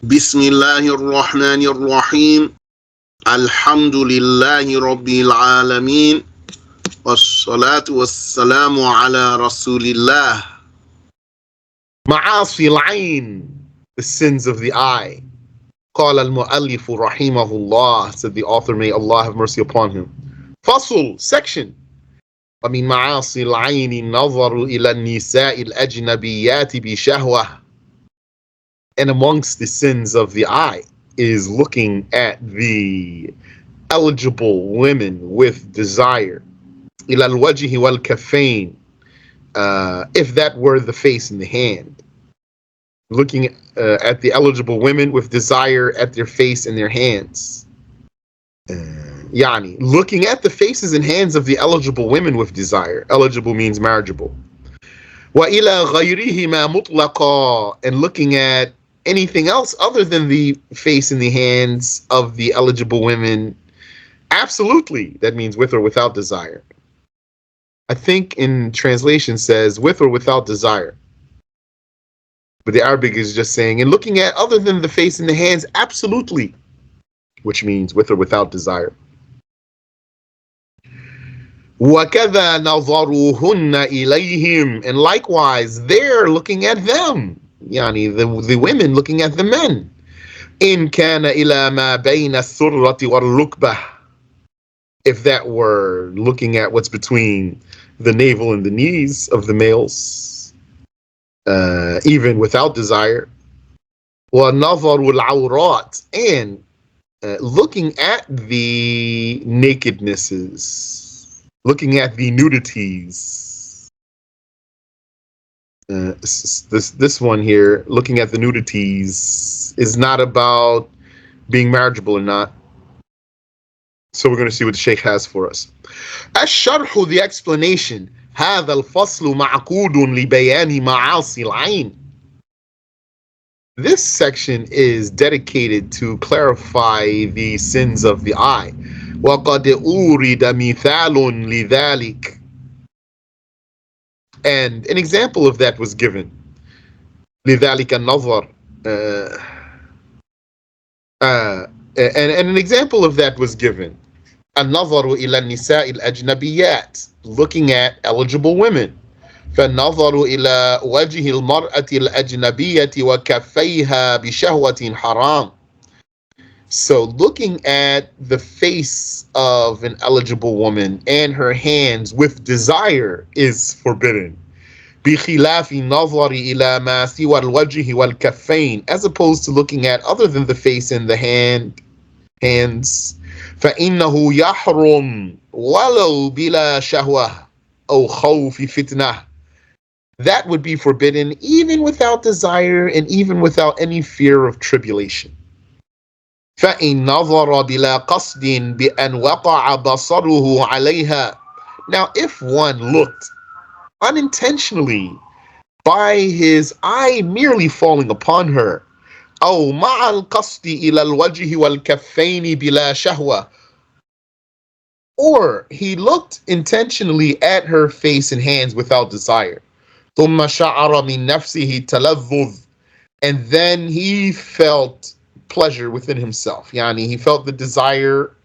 Bismillahir Rahmanir Rahim. Alhamdulillahi Rabbil Alameen. Wassalatu wassalamu ala Rasulillah. Ma'asi al-ayn, the sins of the eye. قال المؤلف رحمه الله, said the author, may Allah have mercy upon him. Fasl, section. ومن معاصي العين النظر إلى النساء الأجنبيات بشهوة. And amongst the sins of the eye is looking at the eligible women with desire. إلى الوجه والكفين, if that were the face and the hand. Looking at the eligible women with desire at their face and their hands. Yani, looking at the faces and hands of the eligible women with desire. Eligible means marriageable. وَإِلَى غَيْرِهِمَا مُطْلَقًا, and looking at anything else other than the face and the hands of the eligible women. Absolutely, that means with or without desire. I think in translation says with or without desire. But the Arabic is just saying, and looking at other than the face and the hands, absolutely, which means with or without desire. وَكَذَا نَظَرُهُنَّ إِلَيْهِمْ, and likewise, they're looking at them. Yani, the women looking at the men. إِنْ كَانَ إِلَى مَا بَيْنَ الثُّرَّةِ وَالرُّكْبَةِ, if that were looking at what's between the navel and the knees of the males, even without desire. وَنَظَرُ الْعَوْرَاتِ, and looking at the nakednesses, looking at the nudities. This one here, looking at the nudities, is not about being marriageable or not. So we're going to see what the Sheikh has for us. الشرح, the explanation. هذا الفصل معقود لبيان معاصي العين. This section is dedicated to clarify the sins of the eye. وقد أورد مثال لذلك, and an example of that was given. لذلك النظر, and an example of that was given. النظر إلى النساء الأجنبيات, looking at eligible women. فالنظر إلى وجه المرأة الأجنبية وكفيها بشهوة حرام. So looking at the face of an eligible woman and her hands with desire is forbidden. بخلاف النظر إلى ما سوى الوجه والكفين, as opposed to looking at other than the face and the hands. فإنه يحرم ولو بلا شهوة أو خوف فتنة. That would be forbidden even without desire and even without any fear of tribulation. فإن نظر بلا قصد بأن وقع بصره عليها. Now, if one looked unintentionally by his eye merely falling upon her, أو مع القصد إلى الوجه والكفين بلا شهوة, or he looked intentionally at her face and hands without desire, ثم شعر من نفسه تلذذ, and then he felt pleasure within himself. Yani, he felt the desire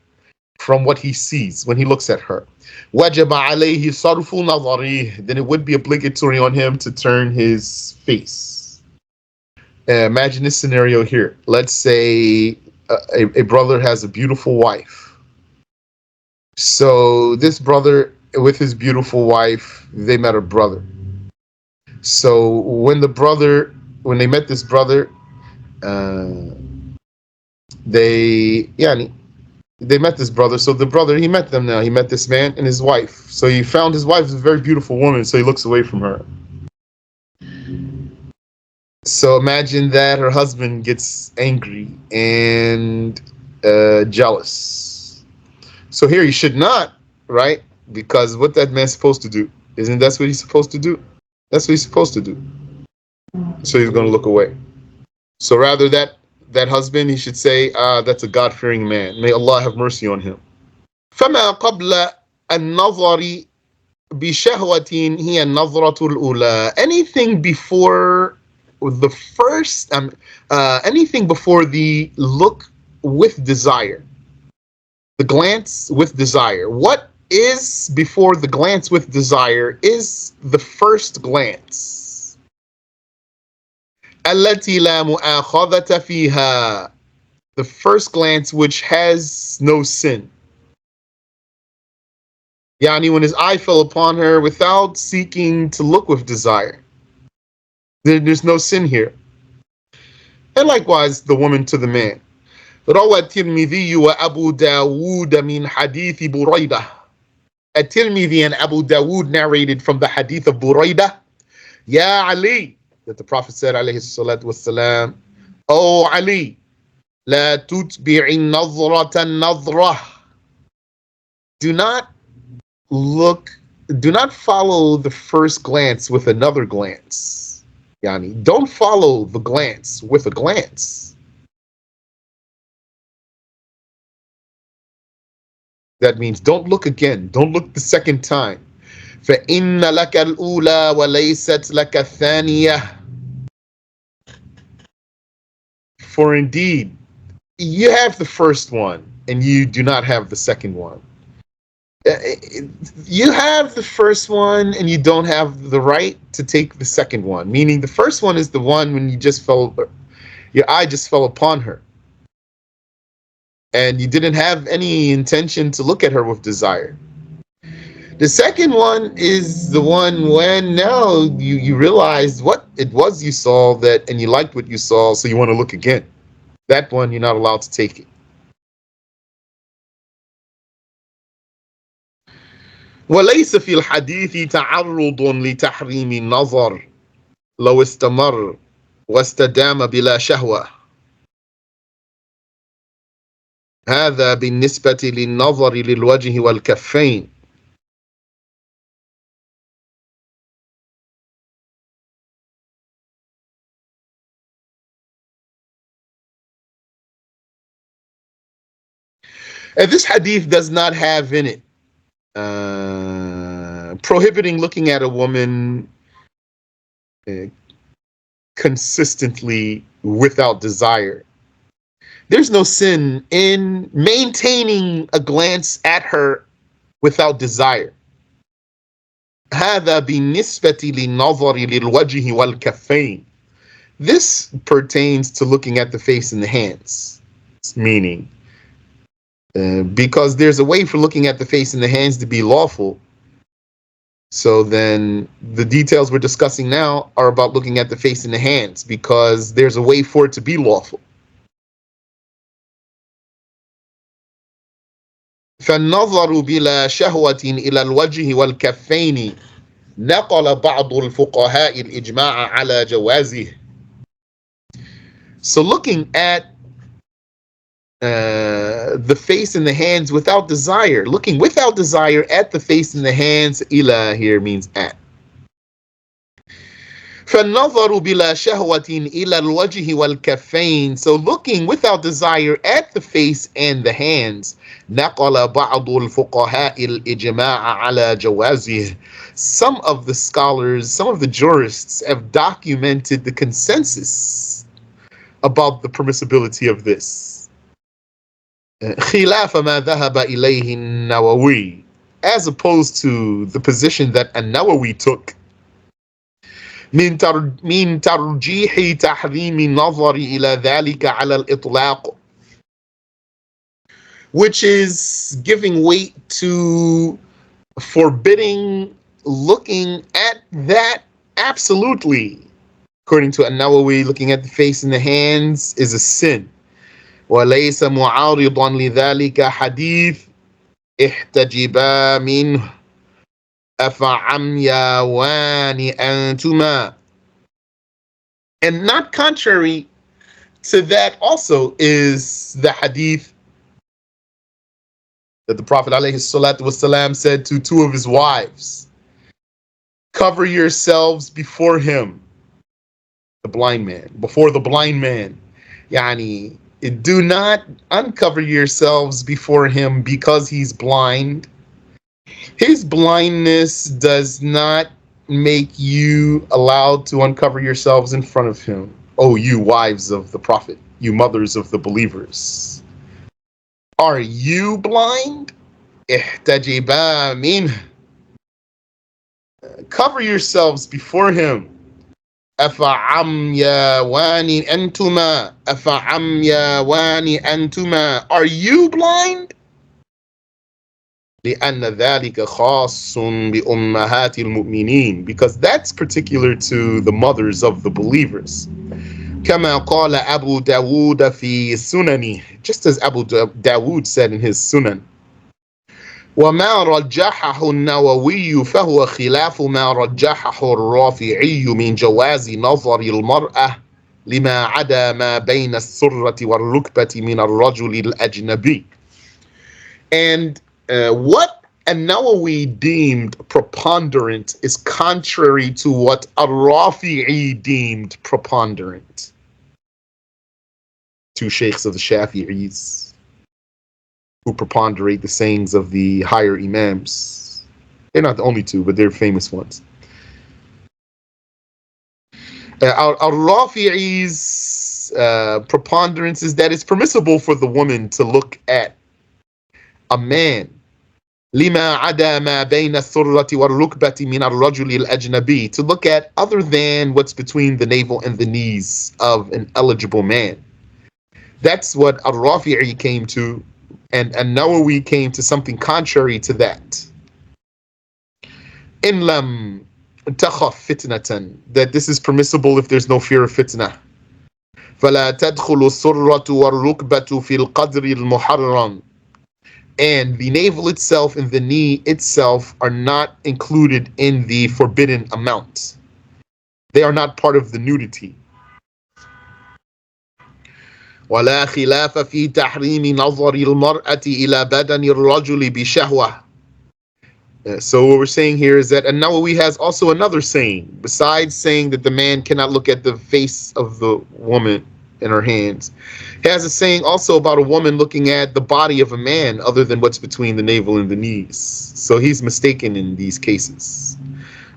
from what he sees when he looks at her. وجب عليه صرف نظره, then it would be obligatory on him to turn his face. Imagine this scenario here. Let's say a brother has a beautiful wife. So this brother with his beautiful wife, they met a brother. So when they met this brother, they met this brother. So the brother, he met them now. He met this man and his wife. So he found his wife is a very beautiful woman, so he looks away from her. So imagine that her husband gets angry and jealous. So here he should not, right? Because what that man's supposed to do? Isn't that what he's supposed to do? That's what he's supposed to do. So he's going to look away. So rather that husband, he should say, that's a God-fearing man. May Allah have mercy on him. فَمَا قَبْلَ النَّظَرِ بِشَهْوَةٍ هِيَ النَّظْرَةُ الْأُولَى. Anything before the first anything before the look with desire, the glance with desire. What is before the glance with desire is the first glance. التي لا مؤاخذة فيها, the first glance which has no sin. Yani, when his eye fell upon her without seeking to look with desire, there's no sin here. And likewise, the woman to the man. روى الترمذي وأبو داود من حديث بريدة. At-Tirmidhi and Abu Dawood narrated from the hadith of Buraidah, Ya Ali, that the Prophet said, alayhi salatu wassalam, O Ali, la tutbi'i nazrata nazrah. Do not follow the first glance with another glance. Yani, don't follow the glance with a glance. That means don't look again. Don't look the second time. فَإِنَّ لَكَ الْأُولَى وَلَيْسَتْ لَكَ الثَّانِيَةِ. For indeed, you have the first one, and you do not have the second one. You have the first one, and you don't have the right to take the second one. Meaning, the first one is the one when your eye just fell upon her, and you didn't have any intention to look at her with desire. The second one is the one when now you realized what it was you saw and you liked what you saw, so you want to look again. That one, you're not allowed to take it. وليس في الحديث تعرض لتحريم النظر لو استمر واستدام بلا شهوة. هذا بالنسبة للنظر للوجه والكفين. And this hadith does not have in it prohibiting looking at a woman consistently without desire. There's no sin in maintaining a glance at her without desire. هذا بالنسبة للنظر للوجه والكفين. This pertains to looking at the face and the hands. Meaning, because there's a way for looking at the face and the hands to be lawful. So then the details we're discussing now are about looking at the face and the hands, because there's a way for it to be lawful. فالنظر بلا شهوة إلى الوجه والكفين نقل بعض الفقهاء الإجماع على جوازه. So looking at the face and the hands without desire, looking without desire at the face and the hands, ila here means at. فالنظر بلا شهوة إلى الوجه والكفين. So looking without desire at the face and the hands. نقل بعض الفقهاء الإجماع على جوازه. Some of the scholars, some of the jurists have documented the consensus about the permissibility of this. خلاف ما ذهب إليه النووي, as opposed to the position that an-Nawawi took. من ترجيح تحريم النظر إلى ذلك على الإطلاق, which is giving weight to forbidding looking at that absolutely. According to an-Nawawi, looking at the face and the hands is a sin. وليس معارضا لذلك حديث احتجبا منه أفعمياوان أنتما. And not contrary to that also is the hadith that the Prophet ﷺ said to two of his wives, cover yourselves before him, the blind man, before the blind man. Yani, do not uncover yourselves before him because he's blind. His blindness does not make you allowed to uncover yourselves in front of him, O you wives of the Prophet, you mothers of the believers? Are you blind? احتجبا منه. Cover yourselves before him. أفعمياوان أنتما أفعمياوان أنتما. Are you blind? لأن ذلك خاص بأمهات المؤمنين, because that's particular to the mothers of the believers. كما قال أبو داود في سننه, just as Abu Dawood said in his Sunan. وما رجحه النووي فهو خلاف ما رجحه الرافعي من جواز نظر المرأة لما عدا ما بين السرة والركبة من الرجل الأجنبي. And what an-Nawawi deemed preponderant is contrary to what al-Rafi'i deemed preponderant. Two sheikhs of the Shafi'is who preponderate the sayings of the higher imams. They're not the only two, but they're famous ones. Al-Rafi'i's preponderance is that it's permissible for the woman to look at a man لما عدا ما بين الثرة والركبة من الرجل الأجنبي, to look at other than what's between the navel and the knees of an eligible man. That's what Al-Rafi'i came to, and Nawawi came to something contrary to that. إن لم تخف فتنة, that this is permissible if there's no fear of fitna. فلا تدخل الثرة والركبة في القدر المحرم. And the navel itself and the knee itself are not included in the forbidden amount. They are not part of the nudity. ولا خلاف في تحريم نظر المرأة إلى بدن الرجل بشهوة. So what we're saying here is that An-Nawawi has also another saying, besides saying that the man cannot look at the face of the woman in her hands. He has a saying also about a woman looking at the body of a man other than what's between the navel and the knees. So he's mistaken in these cases.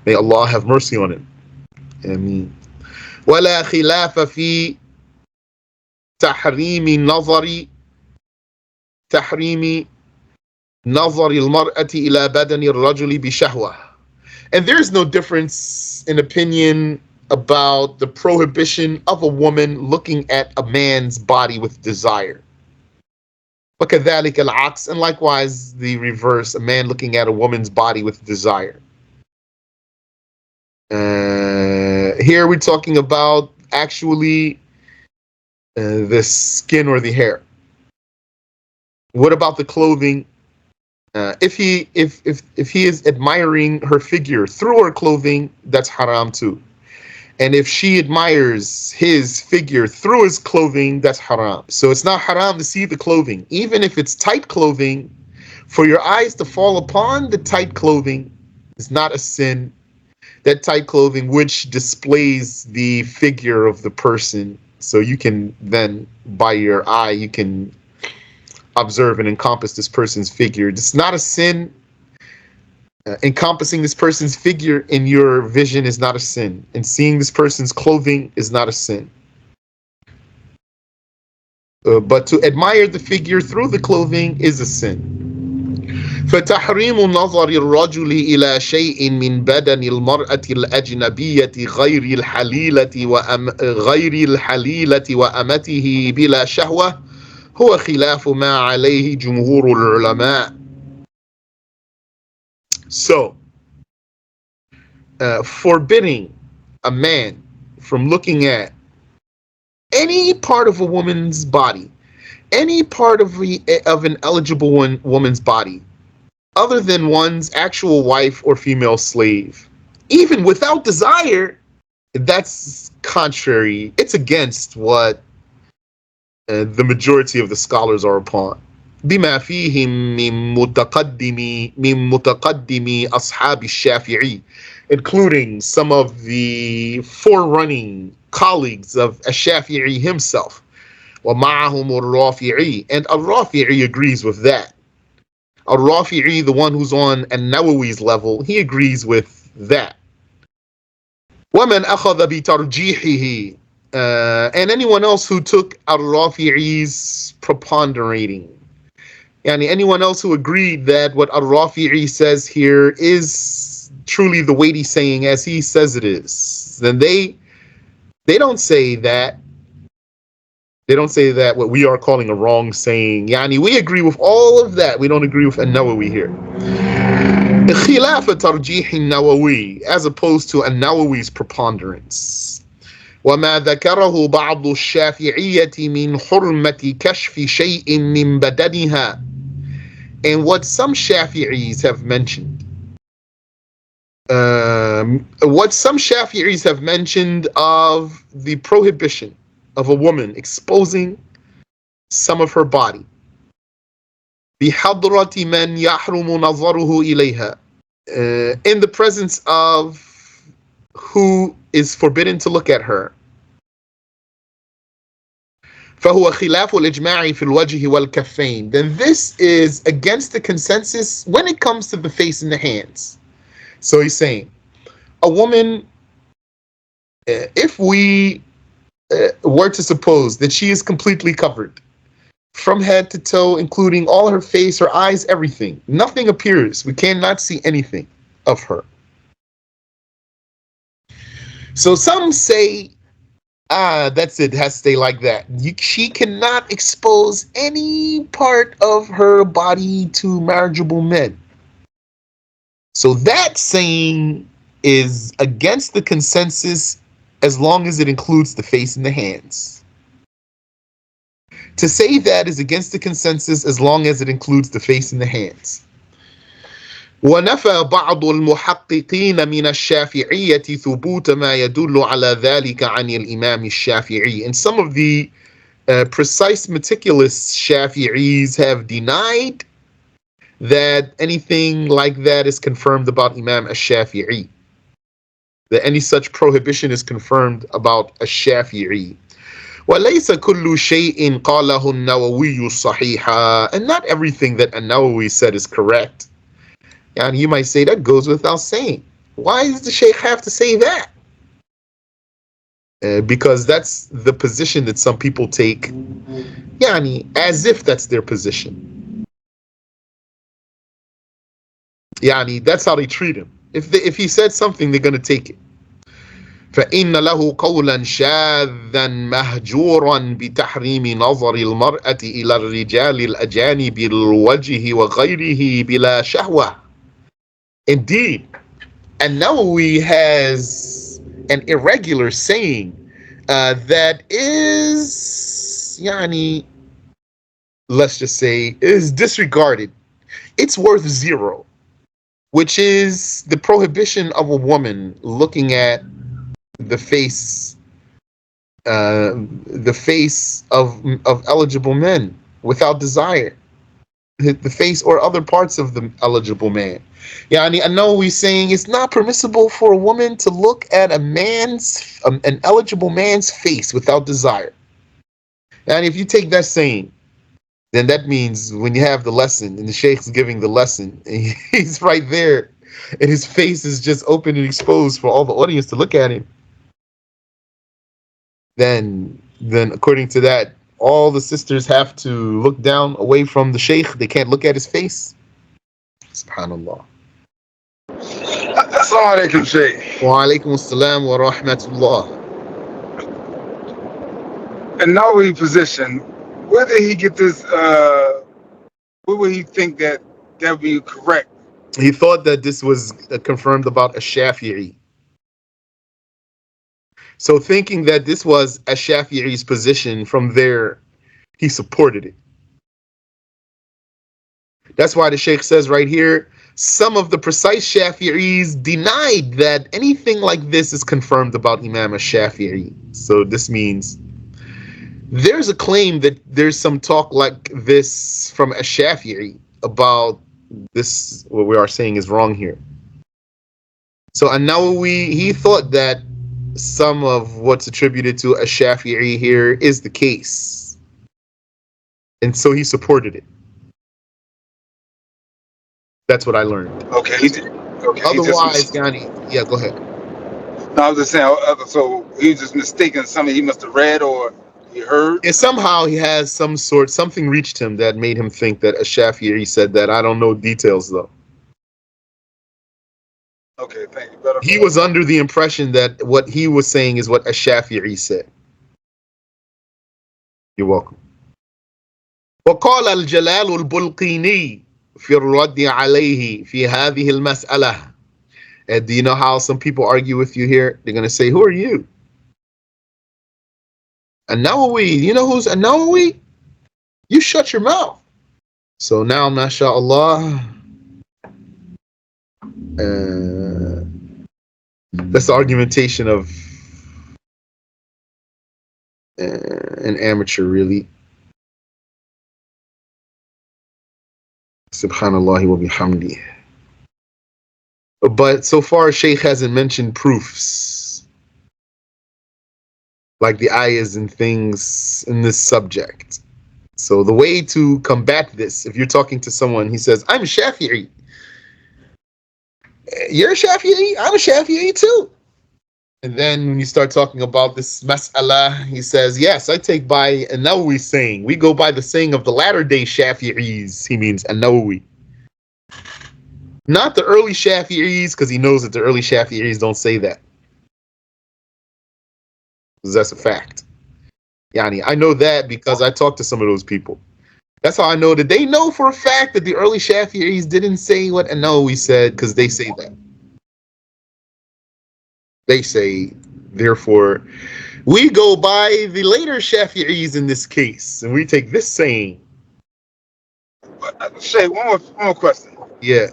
May Allah have mercy on him. Ameen. ولا خلاف في تحريم نظر المرأة إلى بدن الرجل بشهوة. And there's no difference in opinion about the prohibition of a woman looking at a man's body with desire. وكذلك العكس, and likewise the reverse, a man looking at a woman's body with desire. Here we're talking about actually the skin or the hair. What about the clothing? If he is admiring her figure through her clothing, that's haram too. And if she admires his figure through his clothing, that's haram. So it's not haram to see the clothing, even if it's tight clothing. For your eyes to fall upon the tight clothing is not a sin. That tight clothing which displays the figure of the person, so you can then, by your eye, you can observe and encompass this person's figure. It's not a sin. Encompassing this person's figure in your vision is not a sin, and seeing this person's clothing is not a sin. But to admire the figure through the clothing is a sin. فتحريم نظر الرجل إلى شيء من بدن المرأة الأجنبية غير الحليلة وأمته بلا شهوة هو خلاف ما عليه جمهور العلماء. So, forbidding a man from looking at any part of a woman's body, any part of an eligible woman's body, other than one's actual wife or female slave, even without desire, that's contrary. It's against what the majority of the scholars are upon. بما فيهم من متقدمي أصحاب الشافعي, including some of the forerunning colleagues of Ash-Shafi'i himself. ومعهم الرافعي, and Al-Rafi'i agrees with that. Al-Rafi'i, the one who's on An-Nawawi's level, he agrees with that. وَمَنْ أَخَذَ بِتَرْجِيحِهِ and anyone else who took al-Rafi'i's preponderating. Yani anyone else who agreed that what al-Rafi'i says here is truly the weighty saying as he says it is, then they don't say that. They don't say that what we are calling a wrong saying. Yani we agree with all of that. We don't agree with an-Nawawi here. خلاف ترجيح النووي, as opposed to an-Nawawi's preponderance. وما ذكره بعض الشافعية من حرمة كشف شيء من بدنها, and what some Shafi'is have mentioned. What some Shafi'is have mentioned of the prohibition of a woman exposing some of her body. بحضرة من يحرم نظره إليها, in the presence of who is forbidden to look at her. فهو خلاف الإجماع في الوجه والكفين, then this is against the consensus when it comes to the face and the hands. So he's saying, a woman, if we were to suppose that she is completely covered from head to toe, including all her face, her eyes, everything, nothing appears, we cannot see anything of her. So some say, that's it, has to stay like that. She cannot expose any part of her body to marriageable men. So that saying is against the consensus as long as it includes the face and the hands. To say that is against the consensus as long as it includes the face and the hands. ونفى بعض المحققين من الشافعية ثبوت ما يدل على ذلك عن الإمام الشافعي. And some of the precise, meticulous Shafi'is have denied that anything like that is confirmed about Imam al-Shafi'i. That any such prohibition is confirmed about al-Shafi'i. وَلَيْسَ كُلُّ شَيْءٍ قَالَهُ النَّوَوِيُّ الصَّحِيحَ, and not everything that an-Nawawi said is correct. And you might say that goes without saying. Why does the Shaykh have to say that? Because that's the position that some people take, yani, as if that's their position. Yani, that's how they treat him. If he said something, they're going to take it. فإن له قولا شاذا مهجورا بتحريم نظر المرأة إلى الرجال الأجانب الوجه وغيره بلا شهوة. Indeed, and Nawawi has an irregular saying that is, yani, let's just say, is disregarded. It's worth 0, which is the prohibition of a woman looking at the face of eligible men without desire, the face or other parts of the eligible man. Yani, I know we're saying it's not permissible for a woman to look at an eligible man's face without desire. And if you take that saying, then that means when you have the lesson and the sheikh's giving the lesson, and he's right there, and his face is just open and exposed for all the audience to look at him, then according to that, all the sisters have to look down away from the sheikh. They can't look at his face. Subhanallah. Assalamu alaikum, Shaykh. Wa alaikum assalam wa rahmatullah. And now we position, where did he get this, where would he think that would be correct? He thought that this was confirmed about Ash-Shafi'i. So thinking that this was Ash-Shafi'i's position, from there, he supported it. That's why the Sheikh says right here, some of the precise Shafi'is denied that anything like this is confirmed about Imam Ash-Shafi'i. So this means there's a claim that there's some talk like this from Ash-Shafi'i about this, what we are saying is wrong here. So An-Nawawi, he thought that some of what's attributed to Ash-Shafi'i here is the case. And so he supported it. That's what I learned. Okay. Otherwise, Yani, yeah, go ahead. No, I was just saying. So he was just mistaken something he must have read or he heard. And somehow he has something reached him that made him think that a Shafi'i said that. I don't know details though. Okay, thank you, brother. He was under the impression that what he was saying is what a Shafi'i said. You're welcome. وقال الجلال البلقيني في الرد عليه في هذه المسألة. And do you know how some people argue with you here? They're going to say, who are you? An-Nawawi. You know who's An-Nawawi? You shut your mouth. So now, mashallah, that's the argumentation of an amateur, really. Subhanallah wa bihamdi. But so far, Shaykh hasn't mentioned proofs, like the ayahs and things in this subject. So the way to combat this, if you're talking to someone, he says, I'm Shafi'i. You're a Shafi'i? I'm a Shafi'i too. And then when you start talking about this mas'ala, he says, yes, I take by An-Nawawi saying. We go by the saying of the latter-day Shafi'is. He means An-Nawawi. Not the early Shafi'is, because he knows that the early Shafi'is don't say that. That's a fact. Yani, I know that because I talked to some of those people. That's how I know that they know for a fact that the early Shafi'is didn't say what An-Nawawi said, because they say that. They say, therefore, we go by the later Shafi'is in this case, and we take this saying. Shay, one more question. Yeah.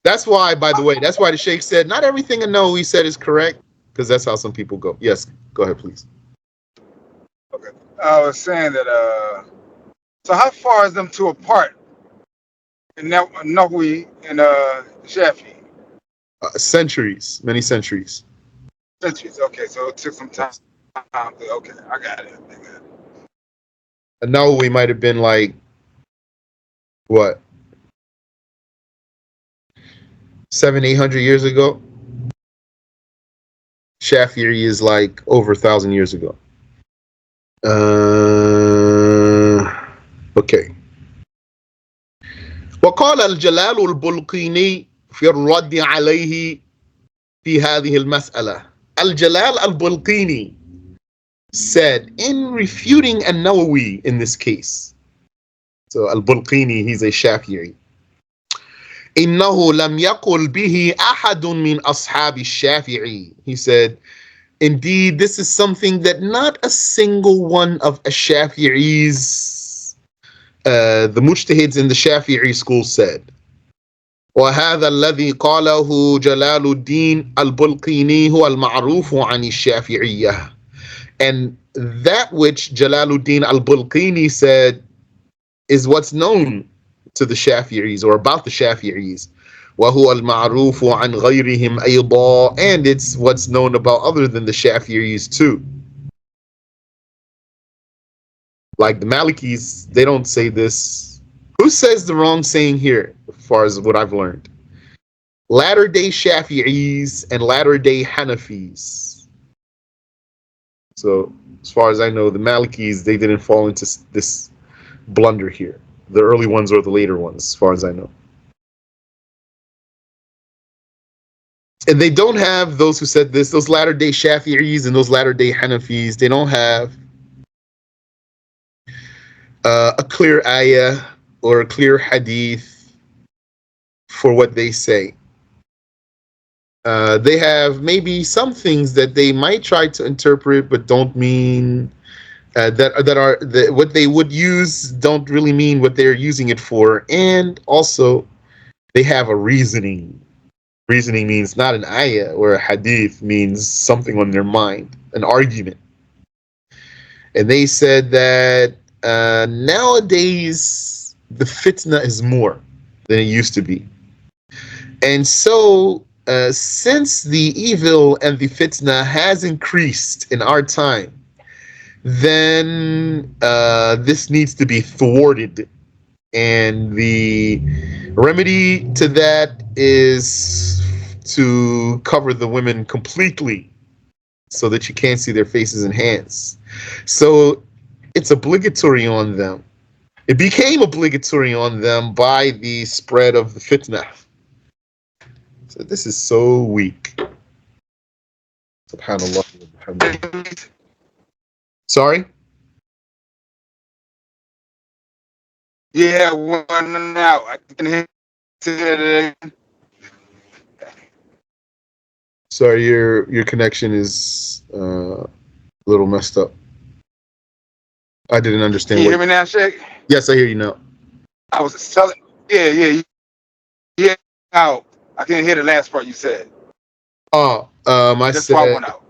That's why, by the way, that's why the Sheikh said, not everything An-Nawawi said is correct, because that's how some people go. Yes, go ahead, please. Okay. I was saying that, so how far is them two apart in Nawawi and Shafi? Centuries, many centuries. Centuries. Okay, so it took some time. Yes. Okay, I got it. An-Nawawi might have been like, what, 700-800 years ago? Shafi'i is like over 1,000 years ago. Okay. وقال الجلال البلقيني في الرد عليه في هذه المسألة. Al-Jalal al-Bulqini said in refuting An-Nawawi in this case. So Al-Bulqini, he's a Shafi'i. إنه لم يقل به أحد من أصحاب الشافعي. He said, indeed, this is something that not a single one of Shafi'is, the mujtahids in the Shafi'i school said. وهذا الذي قاله جلال الدين البلقيني هو المعروف عن الشافعية. And that which Jalaluddin al-Bulqini said is what's known to the Shafi'is or about the Shafi'is. وهو المعروف عن غيرهم أيضا. And it's what's known about other than the Shafi'is too. Like the Malikis, they don't say this. Who says the wrong saying here, as far as what I've learned? Latter-day Shafi'is and latter-day Hanafis. So, as far as I know, the Malikis, they didn't fall into this blunder here. The early ones or the later ones, as far as I know. And they don't have those who said this, those latter-day Shafi'is and those latter-day Hanafis, they don't have a clear ayah or a clear hadith for what they say. They have maybe some things that they might try to interpret, but don't mean what they would use don't really mean what they're using it for. And also, they have a reasoning. Reasoning means not an ayah or a hadith, means something on their mind, an argument. And they said that nowadays the fitna is more than it used to be. And so, since the evil and the fitna has increased in our time, then this needs to be thwarted. And the remedy to that is to cover the women completely so that you can't see their faces and hands. So it's obligatory on them. It became obligatory on them by the spread of the fitna. So this is so weak. Subhanallah. Sorry? Yeah, one out. I can hear it. Sorry, your connection is a little messed up. I didn't understand Can you what. hear me now, Shake? Yes, I hear you now. I was telling. Yeah. Out. I couldn't hear the last part you said. I This part said went out.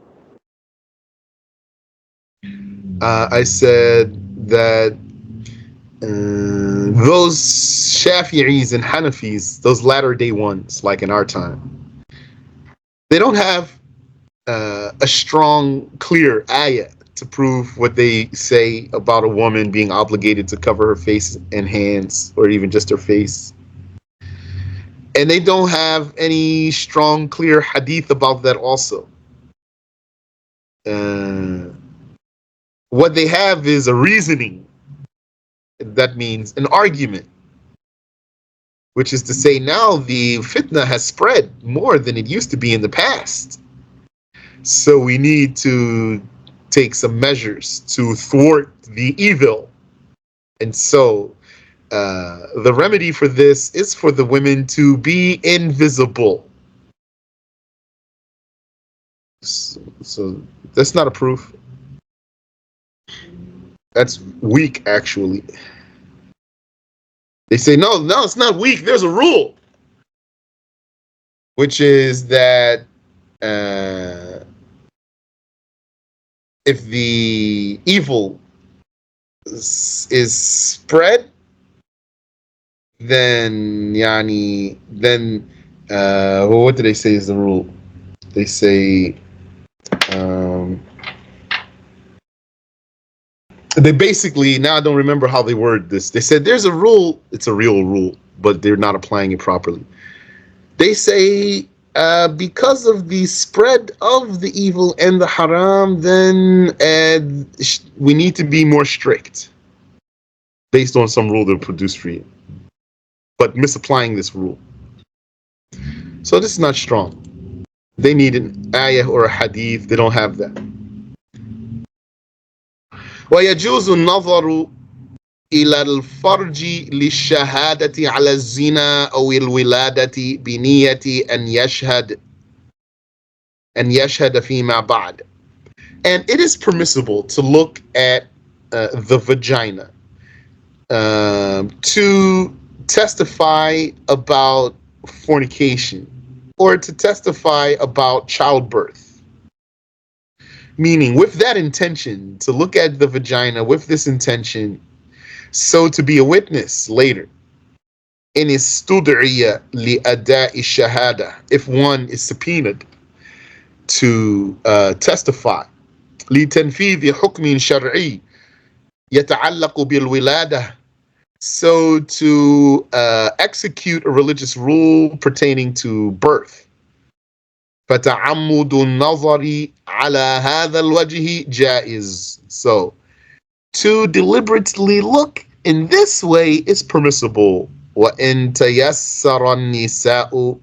I said that those Shafi'is and Hanafis, those latter day ones, like in our time, they don't have a strong, clear ayah to prove what they say about a woman being obligated to cover her face and hands, or even just her face. And they don't have any strong, clear hadith about that also. What they have is a reasoning. That means an argument, which is to say now the fitna has spread more than it used to be in the past. So we need to take some measures to thwart the evil. And so the remedy for this is for the women to be invisible. So that's not a proof. That's weak, actually. They say, no, it's not weak. There's a rule, which is that if the evil is spread, then what do they say is the rule? They say they basically, now I don't remember how they word this. They said there's a rule, it's a real rule, but they're not applying it properly. They say because of the spread of the evil and the haram, then we need to be more strict based on some rule they'll produce for you, but misapplying this rule. So this is not strong. They need an ayah or a hadith. They don't have that. ويجوز النظر إلى الفرج للشهادة على الزنا أو الولادة بنية أن يشهد فيما بعد. And it is permissible to look at the vagina to testify about fornication or to testify about childbirth. Meaning, with that intention, to look at the vagina with this intention, so to be a witness later. In istud'iya li'ada'i shahada, if one is subpoenaed to testify, لتنفيذ حكم شرعي يتعلق بالولادة, so to execute a religious rule pertaining to birth. فتعمد النظر على هذا الوجه جائز. So to deliberately look in this way is permissible. وإن تيسر النساء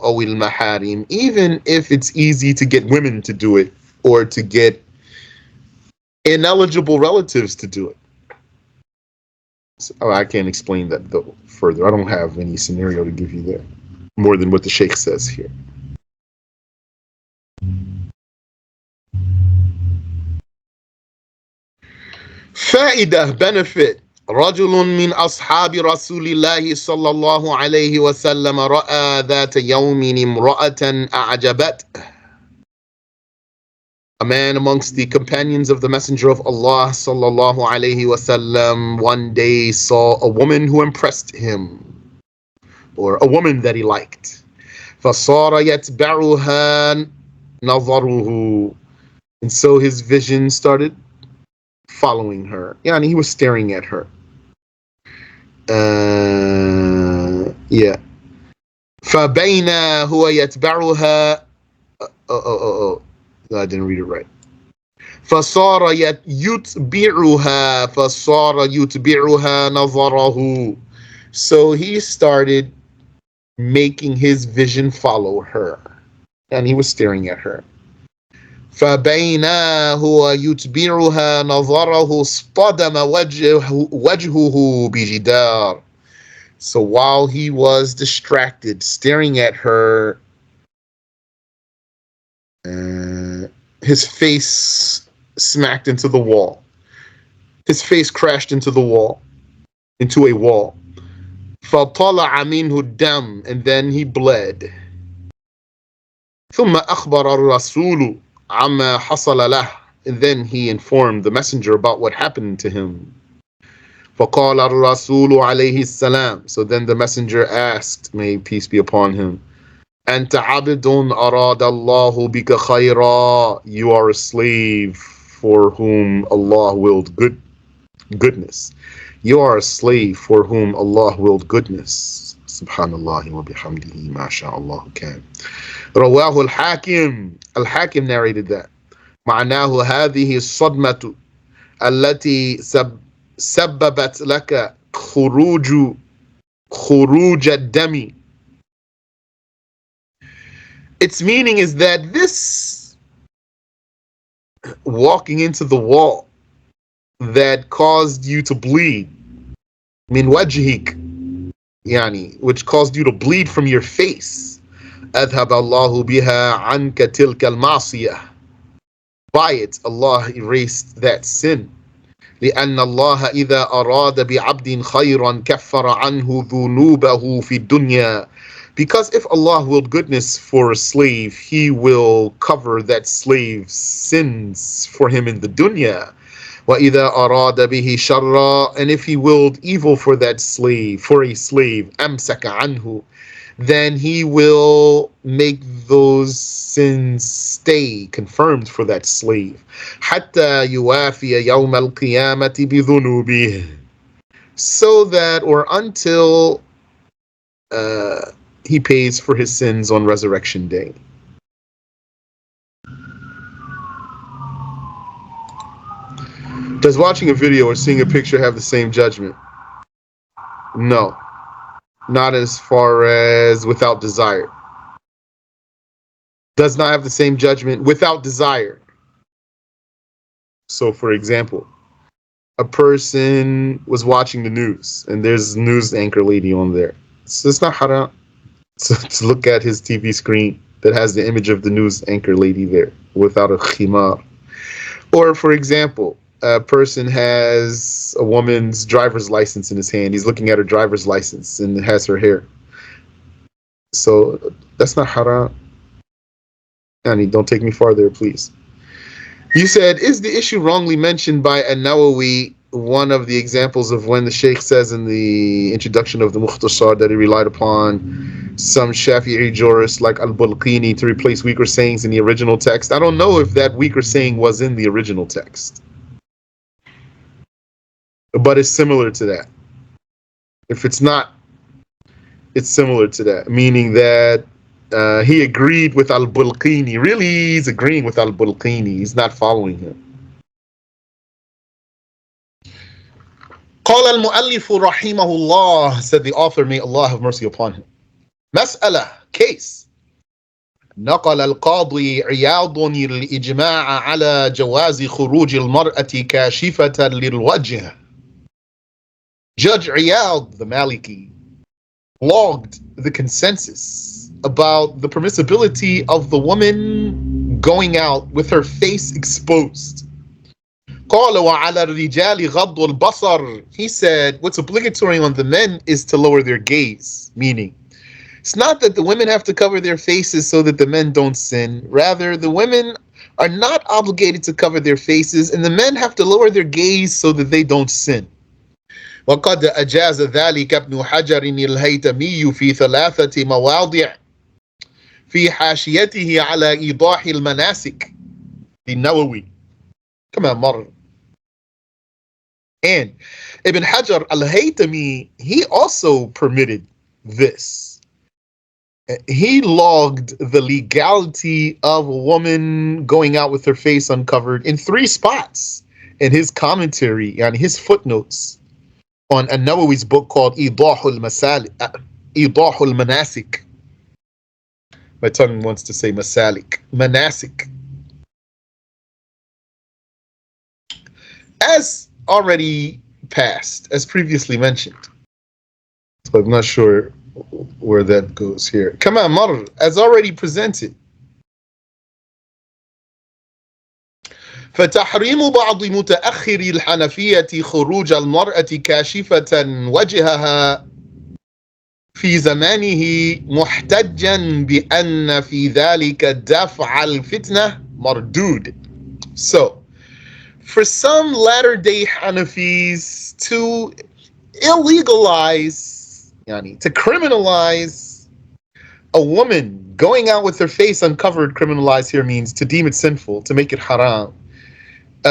أو المحارم, even if it's easy to get women to do it or to get ineligible relatives to do it. So, I can't explain that though further. I don't have any scenario to give you there more than what the Sheikh says here. فائدة, benefit. رجل من أصحاب رسول الله صلى الله عليه وسلم رأى ذات يوم امرأة أعجبته. A man amongst the companions of the Messenger of Allah صلى الله عليه وسلم one day saw a woman who impressed him, or a woman that he liked. فصار يتبعها نظره, and so his vision started following her. He was staring at her. فبين هو يتبعها No, I didn't read it right. فصار يتبعها نظره. So he started making his vision follow her, and he was staring at her. فبين هو يتبعها نظره اصطدم وجهه بجدار. So while he was distracted, staring at her, his face smacked into the wall. His face crashed into the wall, into a wall. فطلع منه الدم, and then he bled. ثم أخبر الرسول عما حصل له, and then he informed the messenger about what happened to him. فقال الرسول عليه السلام. So then the messenger asked, may peace be upon him, أنت عبد أراد الله بك خيرا. You are a slave for whom Allah willed goodness. You are a slave for whom Allah willed goodness. Subhanallah wa bihamdihi ma sha'Allah kan. رواه الحاكم. Al-Hakim narrated that. معناه هذه الصدمة التي سببت لك خروج الدم. Its meaning is that this walking into the wall that caused you to bleed, min wajhik, yani, which caused you to bleed from your face, أذهب الله بها عنك تلك المعصية. By it, Allah erased that sin. لأن الله إذا أراد بعبد خيرا كفر عنه ذنوبه في الدنيا. Because if Allah willed goodness for a slave, He will cover that slave's sins for him in the dunya. وَإِذَا أَرَادَ بِهِ شَرًّا. And if He willed evil for that slave, for a slave, أَمْسَكَ عَنْهُ, then He will make those sins stay confirmed for that slave. حَتَّى يُوَافِيَ يَوْمَ الْقِيَامَةِ بِذُنُوبِهِ. So that, or until he pays for his sins on Resurrection Day. Does watching a video or seeing a picture have the same judgment? No. Not as far as without desire. Does not have the same judgment without desire. So, for example, a person was watching the news and there's a news anchor lady on there. So it's not haram to look at his TV screen that has the image of the news anchor lady there without a khimar. Or, for example, a person has a woman's driver's license in his hand. He's looking at her driver's license and it has her hair. So that's not haram. Annie, don't take me farther, please. You said, is the issue wrongly mentioned by An-Nawawi one of the examples of when the Sheikh says in the introduction of the Mukhtasar that he relied upon some Shafi'i jurists like Al-Bulqini to replace weaker sayings in the original text? I don't know if that weaker saying was in the original text, but it's similar to that. If it's not, it's similar to that, meaning that he agreed with Al-Bulqini. Really, he's agreeing with Al-Bulqini. He's not following him. قال المؤلف رحمه الله, said the author, may Allah have mercy upon him. مسألة, case. نقل القاضي عياض الإجماع على جواز خروج المرأة كاشفة للوجه. Judge Iyad, the Maliki, logged the consensus about the permissibility of the woman going out with her face exposed. قال وعلى الرجال غض البصر. He said what's obligatory on the men is to lower their gaze, meaning it's not that the women have to cover their faces so that the men don't sin. Rather, the women are not obligated to cover their faces and the men have to lower their gaze so that they don't sin. وقد أجاز ذلك ابن حجر الهيتمي في 3 مواضع في حاشيته على إيضاح المناسك للنووي كما مر. And Ibn Hajar al-Haytami, he also permitted this he logged the legality of a woman going out with her face uncovered in 3 spots in his commentary on his footnotes on An-Nawawi's book called Idahul Manasik. My tongue wants to say Masalik. Manasik. As already passed, as previously mentioned. So I'm not sure where that goes here. Come on, Mar, as already presented. فتحريم بعض متأخري الحنفية خروج المرأة كاشفة وجهها في زمانه محتجا بأن في ذلك دفع الفتنة مردود. So, for some latter-day Hanafis to illegalize, to criminalize a woman going out with her face uncovered, criminalize here means to deem it sinful, to make it haram.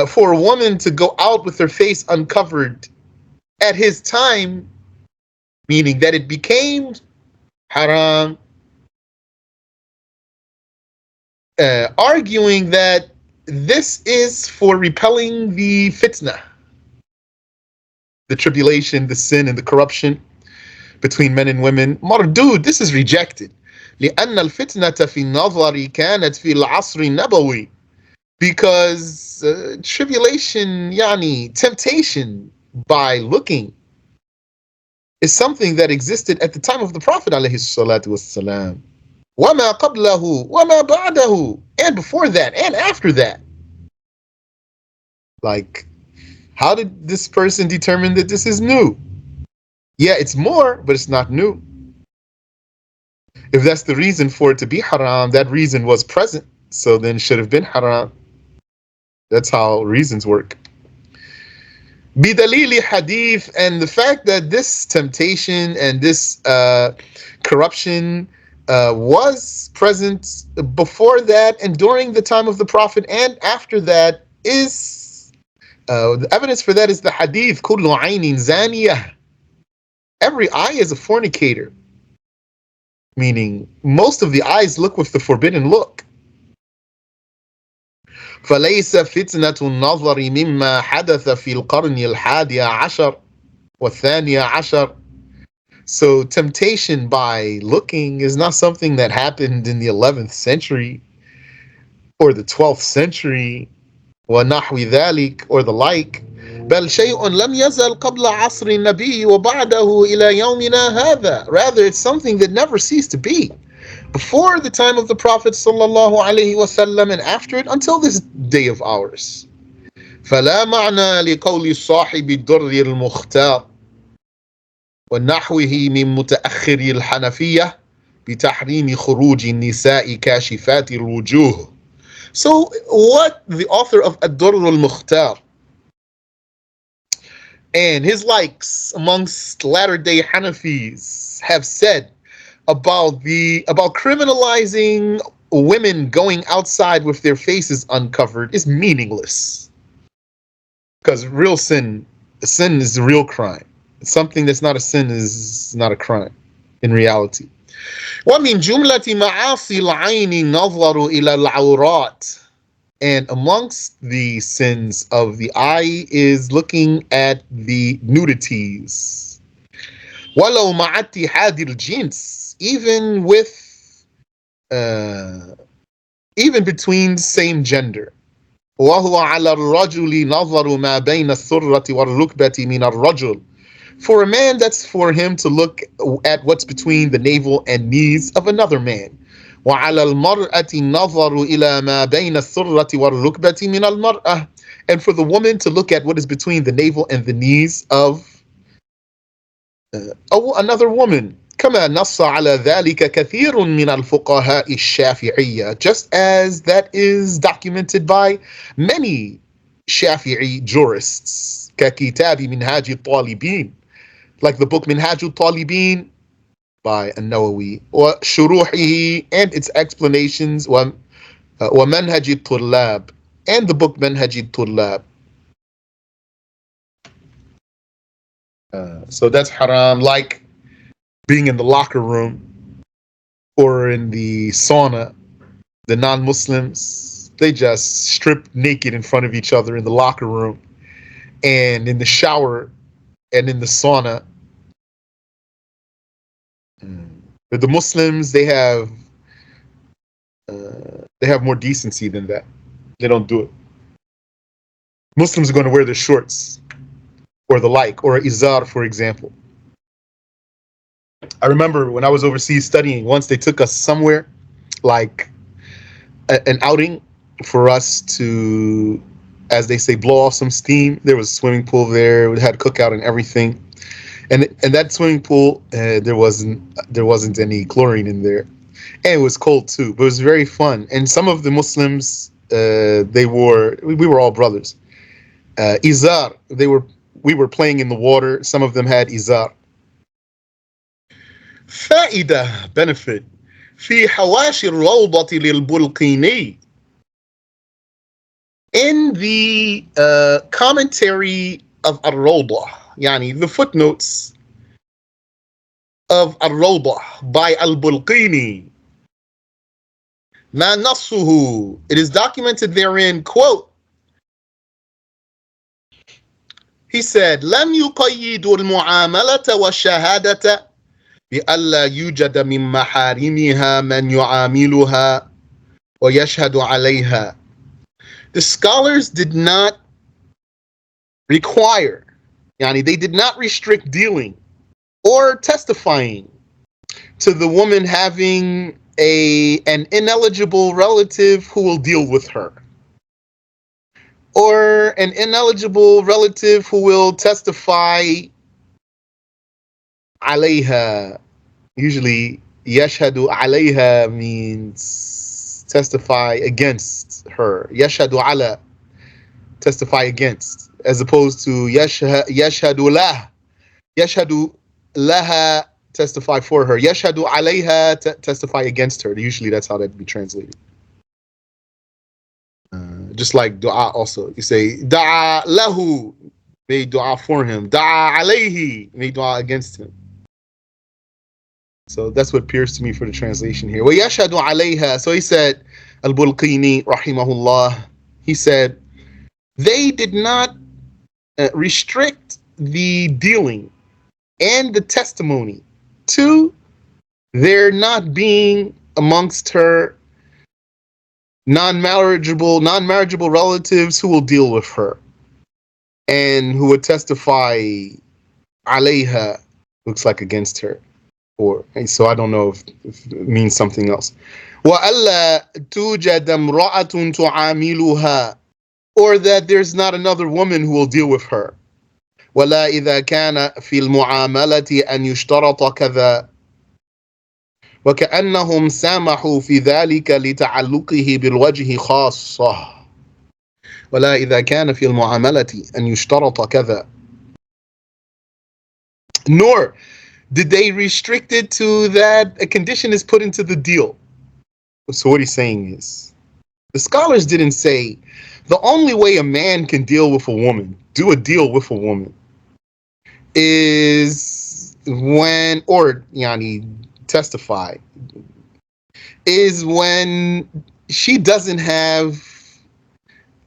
For a woman to go out with her face uncovered at his time, meaning that it became haram, arguing that this is for repelling the fitna, the tribulation, the sin, and the corruption between men and women. Mardud, this is rejected. لأن الفتنة في النظر كانت في العصر النبوي, because tribulation, temptation by looking, is something that existed at the time of the Prophet alayhi salatu wassalam. وَمَا قَبْلَهُ وَمَا بَعْدَهُ, and before that and after that. Like, how did this person determine that this is new? Yeah, it's more, but it's not new. If that's the reason for it to be haram, that reason was present, so then it should have been haram. That's how reasons work. Bidalili hadith, and the fact that this temptation and this corruption was present before that and during the time of the Prophet and after that is the evidence for that is the hadith kullu aynin zaniyah. Every eye is a fornicator, meaning most of the eyes look with the forbidden look. فليس فتنة النظر مما حدث في القرن الحادي عشر والثاني عشر. So temptation by looking is not something that happened in the 11th century or the 12th century ونحو ذلك or the like. بل شيء لم يزل قبل عصر النبي وبعده إلى يومنا هذا. Rather, it's something that never ceased to be before the time of the Prophet sallallahu alaihi wasallam and after it until this day of ours. فلا معنى لقول صاحب الدر المختار ونحوه من متأخر الحنفية بتحريم خروج النساء كاشفات الوجوه. So what the author of Ad-Durr al-Mukhtar and his likes amongst latter-day Hanafis have said about criminalizing women going outside with their faces uncovered is meaningless. Because real sin is a real crime. Something that's not a sin is not a crime in reality. وَمِنْ جُمْلَةِ مَعَاصِي الْعَيْنِ نَظَرُ إِلَى الْعَوْرَاتِ, and amongst the sins of the eye is looking at the nudities. وَلَوْ مَعَ اتِّحَادِ الْجِنْسِ, even between same gender. وَهُوَ عَلَى الرَّجُلِ نَظَرُ مَا بَيْنَ الثُّرَّةِ وَالرُّكْبَةِ مِنَ الرَّجُلِ. For a man, that's for him to look at what's between the navel and knees of another man. وَعَلَى الْمَرْأَةِ نَظَرُ إِلَى مَا بَيْنَ الثُّرَّةِ وَالرُّكْبَةِ مِنَ الْمَرْأَةِ. And for the woman to look at what is between the navel and the knees of another woman. كما نص على ذلك كثير من الفقهاء الشافعية, just as that is documented by many Shafi'i jurists. ككتاب منهاج الطالبين, like the book Minhaj al-Talibin by An-Nawawi, وشروحه and its explanations, ومنهج الطلاب and the book Manhaj al-Tullab. So that's haram, like being in the locker room or in the sauna, the non-Muslims, they just strip naked in front of each other in the locker room and in the shower and in the sauna. But the Muslims, they have more decency than that. They don't do it. Muslims are going to wear their shorts or the like, or a izar, for example. I remember when I was overseas studying, once they took us somewhere, like an outing for us to, as they say, blow off some steam. There was a swimming pool there. We had cookout and everything. And that swimming pool, there wasn't any chlorine in there. And it was cold too, but it was very fun. And some of the Muslims, we were all brothers. Izar, we were playing in the water. Some of them had izar. فائدة, benefit. في حواشي الروضة للبلقيني. In the commentary of Al-Rawdah, yani the footnotes of Al-Rawdah by Al-Bulqini, ما نصه, it is documented therein, quote, he said, لم يقيدوا المعاملة والشهادة بألا يوجد من محارمها من يعاملها ويشهد عليها. The scholars did not require, yani they did not restrict dealing or testifying to the woman having an ineligible relative who will deal with her, or an ineligible relative who will testify alayha. Usually yashhadu alayha means testify against her. Yashhadu ala, testify against, as opposed to yashhadu lah. Yashhadu laha, testify for her. Yashhadu alayha, testify against her. Usually that's how that'd be translated. Just like dua also. You say da'a lahu, made dua for him. Da'a alayhi, made dua against him. So that's what appears to me for the translation here. وَيَشْهَدُ عَلَيْهَا. So he said, Al-Bulqini, rahimahullah, he said, they did not restrict the dealing and the testimony to there not being amongst her non-marriageable relatives who will deal with her and who would testify alayha, looks like against her. Or, so I don't know if it means something else. وَأَلَّا تُوجَدَ امْرَأَةٌ تُعَامِلُهَا, or that there's not another woman who will deal with her. وَلَا إِذَا كَانَ فِي الْمُعَامَلَةِ أَنْ يُشْتَرَطَ كَذَا وَكَأَنَّهُمْ سَامَحُوا فِي ذَلِكَ لِتَعَلُّقِهِ بِالْوَجْهِ خَاصَّةً وَلَا إِذَا كَانَ فِي الْمُعَامَلَةِ أَنْ يُشْتَرَطَ كَذَا. Nor did they restrict it to that a condition is put into the deal. So what he's saying is, the scholars didn't say the only way a man can deal with a woman, do a deal with a woman, is when, or yani testify, is when she doesn't have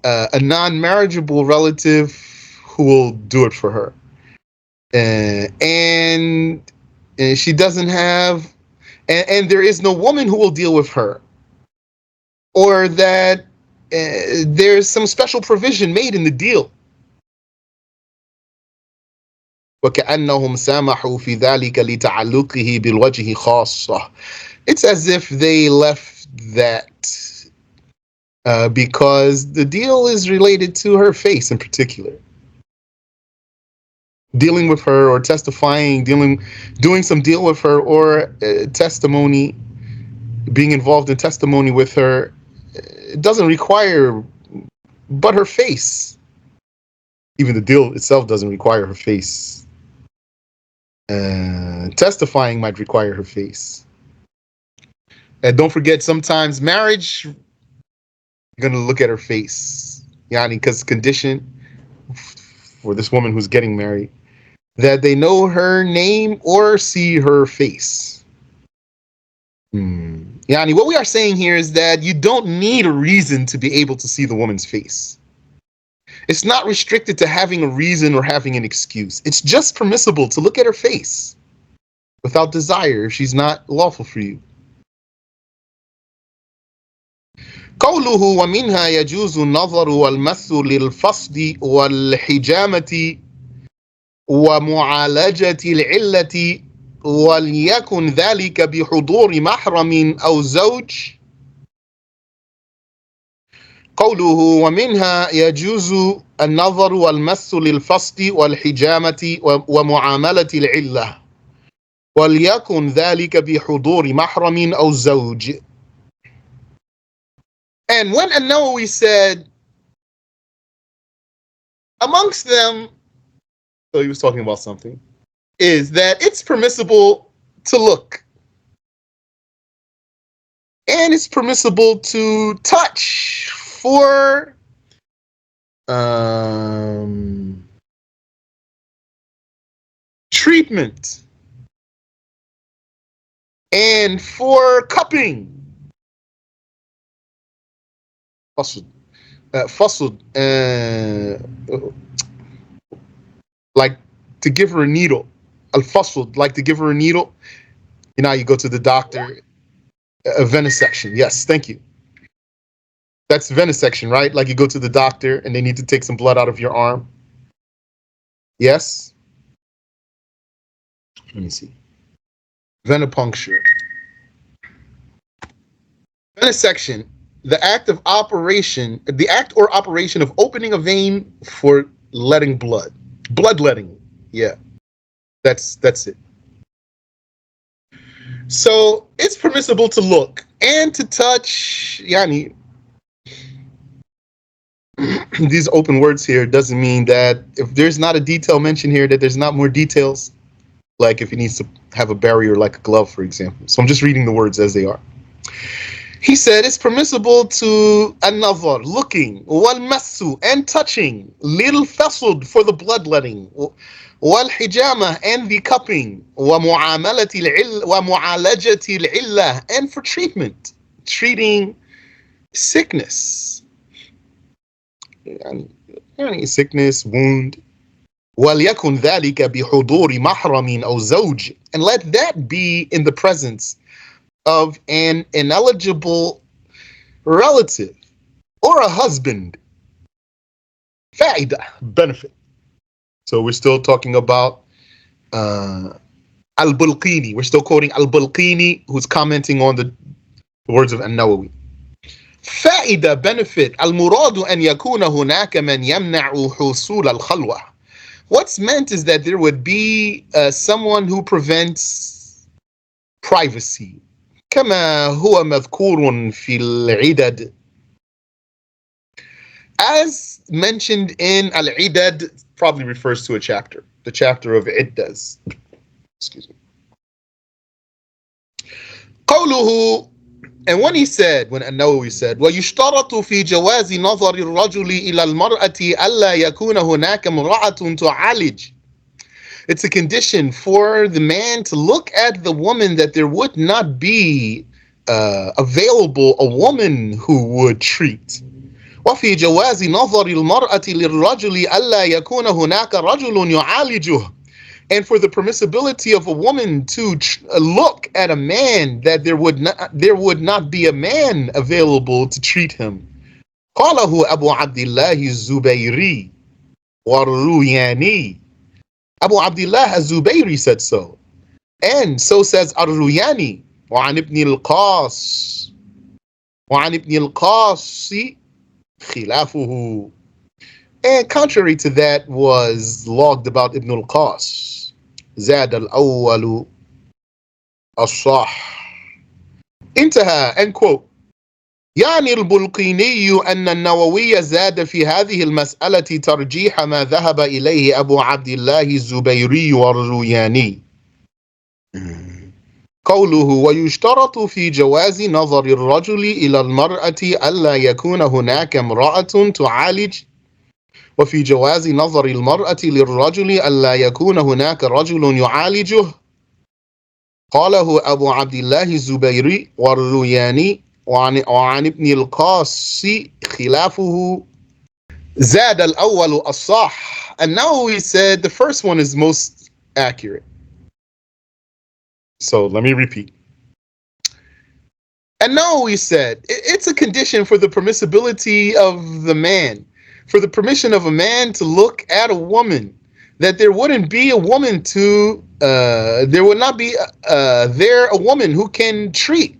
a non-marriageable relative who will do it for her. And she doesn't have, and there is no woman who will deal with her, or that there's some special provision made in the deal. وَكَأَنَّهُمْ سَامَحُوا فِي ذَلِكَ لِتَعَلُّقِهِ بِالْوَجْهِ خَاصَّةً. It's as if they left that because the deal is related to her face in particular. Dealing with her or testifying, doing some deal with her, or testimony, being involved in testimony with her, it doesn't require but her face. Even the deal itself doesn't require her face. Testifying might require her face. And don't forget, sometimes marriage, you're going to look at her face. Yani, because condition for this woman who's getting married, that they know her name or see her face. Yani, what we are saying here is that you don't need a reason to be able to see the woman's face. It's not restricted to having a reason or having an excuse. It's just permissible to look at her face without desire if she's not lawful for you. قوله ومنها يجوز النظر والمس للفصد والحجامة ومعالجة العلة وليكن ذلك بحضور محرم أو زوج. قوله ومنها يجوز النظر والمس للفصد والحجامة ومعاملة العلة وليكن ذلك بحضور محرم أو زوج. And when An-Nawawi said, amongst them, so he was talking about something, is that it's permissible to look. And it's permissible to touch for treatment and for cupping. Fasud, like to give her a needle. Al-fasud, like to give her a needle. You know, you go to the doctor, a venesection. Yes, thank you. That's venesection, right? Like you go to the doctor and they need to take some blood out of your arm. Yes? Let me see. Venipuncture. Venesection, the act or operation of opening a vein for letting blood. Bloodletting. Yeah. That's it. So it's permissible to look and to touch. Yani, these open words here doesn't mean that if there's not a detail mentioned here that there's not more details, like if he needs to have a barrier like a glove, for example. So I'm just reading the words as they are. He said it's permissible to an-nazar, looking, wal-massu, and touching, lil fasud, for the bloodletting, wal-hijama, and the cupping, wa-mu'alajati al-illah, and for treatment, treating sickness. Sickness, wound. وَلْيَكُنْ ذَلِكَ بِحُضُورِ مَحْرَمٍ أَوْ زَوْجٍ, and let that be in the presence of an ineligible relative or a husband. Faida, benefit. So we're still talking about Al-Bulqini. We're still quoting Al-Bulqini, who's commenting on the words of An-Nawawi. Faida, benefit. Al-muradu an yakuna hunaka man yamna'u husul al-khalwa. What's meant is that there would be someone who prevents privacy. كما هو مذكور في العدد, as mentioned in al-idad, probably refers to a chapter, the chapter of iddas. Excuse me. قوله, and when An-Nawawi said, وَيُشْتَرَطُ فِي جَوَازِ نَظَرِ الرَّجُلِ إِلَى الْمَرْأَةِ أَلَّا يَكُونَ هُنَاكَ امْرَأَةٌ تُعَالِجُ. It's a condition for the man to look at the woman that there would not be available a woman who would treat. وفي جواز نظر المرأة للرجل ألا يكون هناك رجل يعالجه. And for the permissibility of a woman to look at a man that there would not be a man available to treat him. قاله أبو عبد الله الزبيري والروياني. Abu Abdullah az-Zubayri said so. And so says Ar-Ruyani. وعن ابن القاص خلافه. And contrary to that was logged about Ibn al-Qas. زاد الأول الصح. انتهى, end quote. يعني البلقيني أن النووي زاد في هذه المسألة ترجيح ما ذهب إليه أبو عبد الله الزبيري والروياني. قوله ويشترط في جواز نظر الرجل إلى المرأة ألا يكون هناك امرأة تعالج وفي جواز نظر المرأة للرجل ألا يكون هناك رجل يعالجه. قاله أبو عبد الله الزبيري والروياني وعن ابن القاص خلافه زاد الأول الصح. And now we said the first one is most accurate. So let me repeat. And now we said it's a condition for the permissibility of the man, for the permission of a man to look at a woman, that there wouldn't be a woman to, there would not be there a woman who can treat.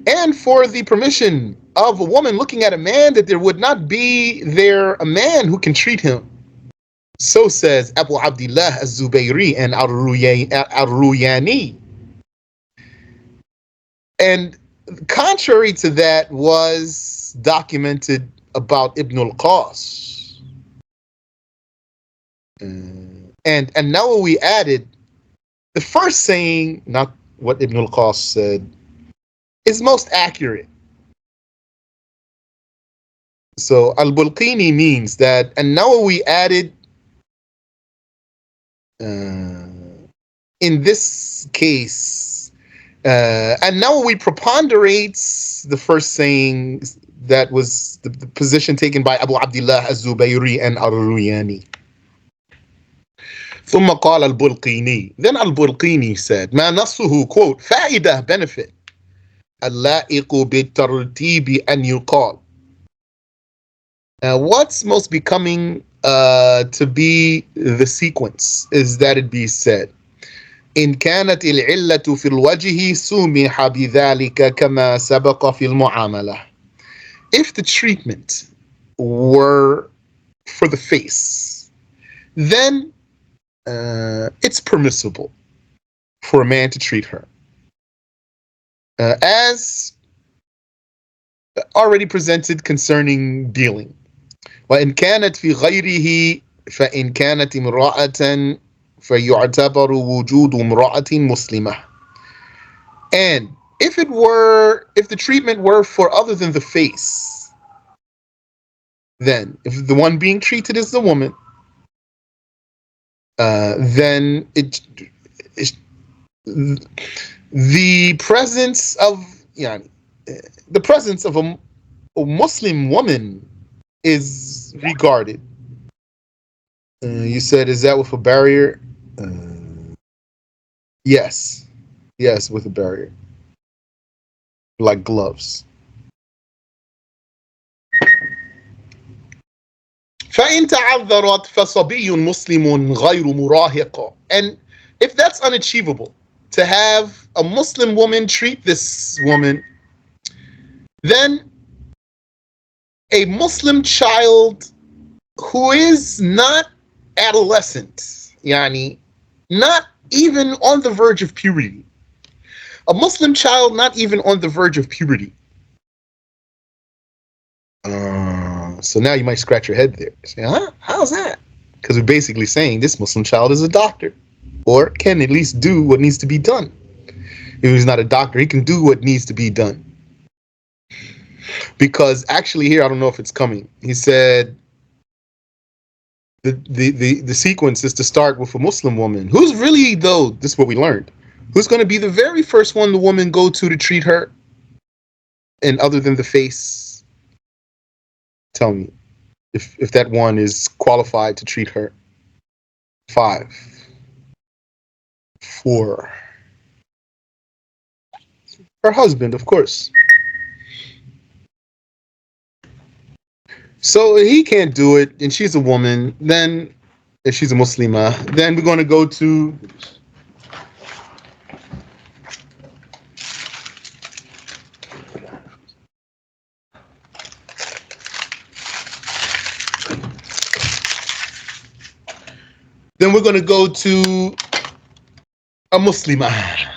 And for the permission of a woman looking at a man, that there would not be there a man who can treat him. So says Abu Abdullah al-Zubayri and al-Ruyani. And contrary to that was documented about Ibn al-Qas. And Nawawi added, the first saying, not what Ibn al-Qas said, is most accurate. So al-Bulqini means that, and Nawawi added, in this case, and Nawawi preponderates the first saying that was the position taken by Abu Abdullah al-Zubayri and al-Ruyani. ثم قال البلقيني. Then al-Bulqini said, ما نصه, quote, فائدة, benefit, اللائق بالترتيب أن يقال. What's most becoming to be the sequence is that it be said, إن كانت العلة في الوجه سمح بذلك كما سبق في المعاملة. If the treatment were for the face, then it's permissible for a man to treat her. As already presented concerning dealing. وإن كانت في غيره فإن كانت امرأة فيعتبر وجود امرأة مسلمة. And if the treatment were for other than the face, then if the one being treated is the woman, then the presence of a Muslim woman is regarded. You said, is that with a barrier? Yes, with a barrier, like gloves. فإن تعذرت فصبي مسلم غير مراهق. And if that's unachievable, to have a Muslim woman treat this woman, then a Muslim child who is not adolescent, not even on the verge of puberty, a Muslim child not even on the verge of puberty. So now you might scratch your head there. Say, huh? How's that? Because we're basically saying this Muslim child is a doctor, or can at least do what needs to be done. If he's not a doctor, he can do what needs to be done. Because actually here, I don't know if it's coming. He said the sequence is to start with a Muslim woman. Who's really, though, this is what we learned, who's going to be the very first one the woman go to treat her? And other than the face, tell me if that one is qualified to treat her. 5, 4. Her husband, of course. So he can't do it, and she's a woman. Then, if she's a Muslimah, then we're going to go to a Muslimah.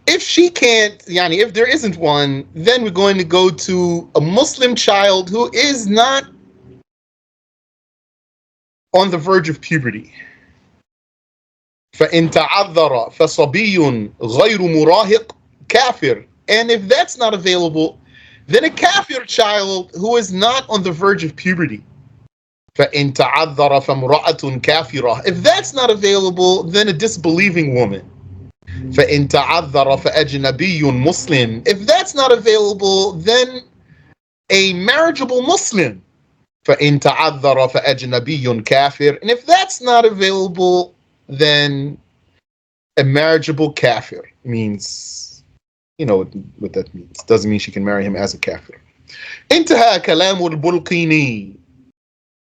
If she can't, if there isn't one, then we're going to go to a Muslim child who is not on the verge of puberty. فَإِن تَعَذَّرَ فَصَبِيٌّ غَيْرُ مُرَاهِقٍ كَافِرٌ. And if that's not available, then a kafir child who is not on the verge of puberty. فإن تعذر فامرأة كافرة. If that's not available, then a disbelieving woman. فإن تعذر فأجنبي مسلم. If that's not available, then a marriageable Muslim. فإن تعذر فأجنبي كافر. And if that's not available, then a marriageable kafir. Means, you know what that means. Doesn't mean she can marry him as a kafir. انتهى كلام البلقيني.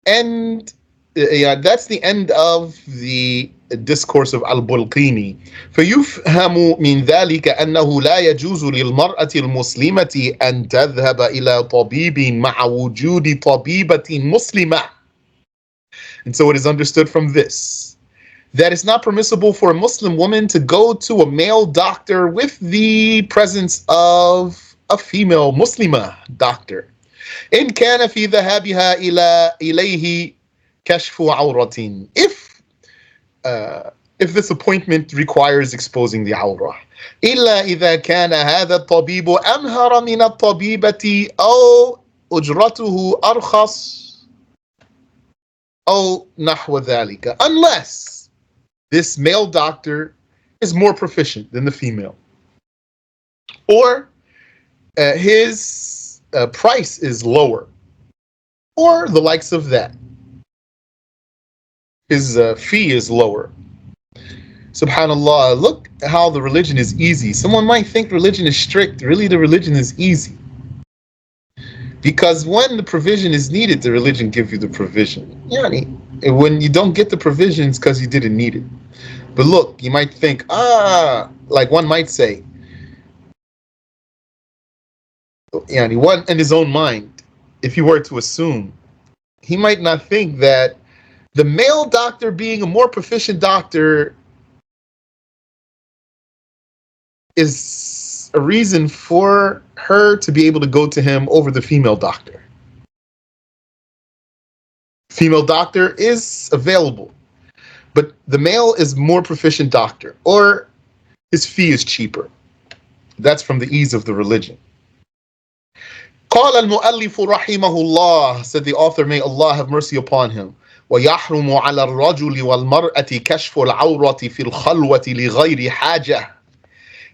And yeah, that's the end of the discourse of al-Bulqini. فيفهم من ذلك أنه لا يجوز للمرأة المسلمة أن تذهب إلى طبيب مع وجود طبيبة مسلمة. And so it is understood from this that it's not permissible for a Muslim woman to go to a male doctor with the presence of a female Muslima doctor. إن كان في ذهابها إليه كشف عورة. If this appointment requires exposing the عورة. إلا إذا كان هذا الطبيب أمهر من الطبيبة أو أجرته أرخص أو نحو ذلك. Unless this male doctor is more proficient than the female, or his price is lower, or the likes of that. His fee is lower. Subhanallah, look how the religion is easy. Someone might think religion is strict. Really, the religion is easy. Because when the provision is needed, the religion gives you the provision. Yani, when you don't get the provisions because you didn't need it. But look, you might think, like one might say, yani, one in his own mind, if you were to assume, he might not think that the male doctor being a more proficient doctor is a reason for her to be able to go to him over the female doctor. Female doctor is available, but the male is more proficient doctor, or his fee is cheaper. That's from the ease of the religion. قال المؤلف رحمه الله, said the author, may Allah have mercy upon him, ويحرم على الرجل والمرأة كشف العورة في الخلوة لغير حاجة.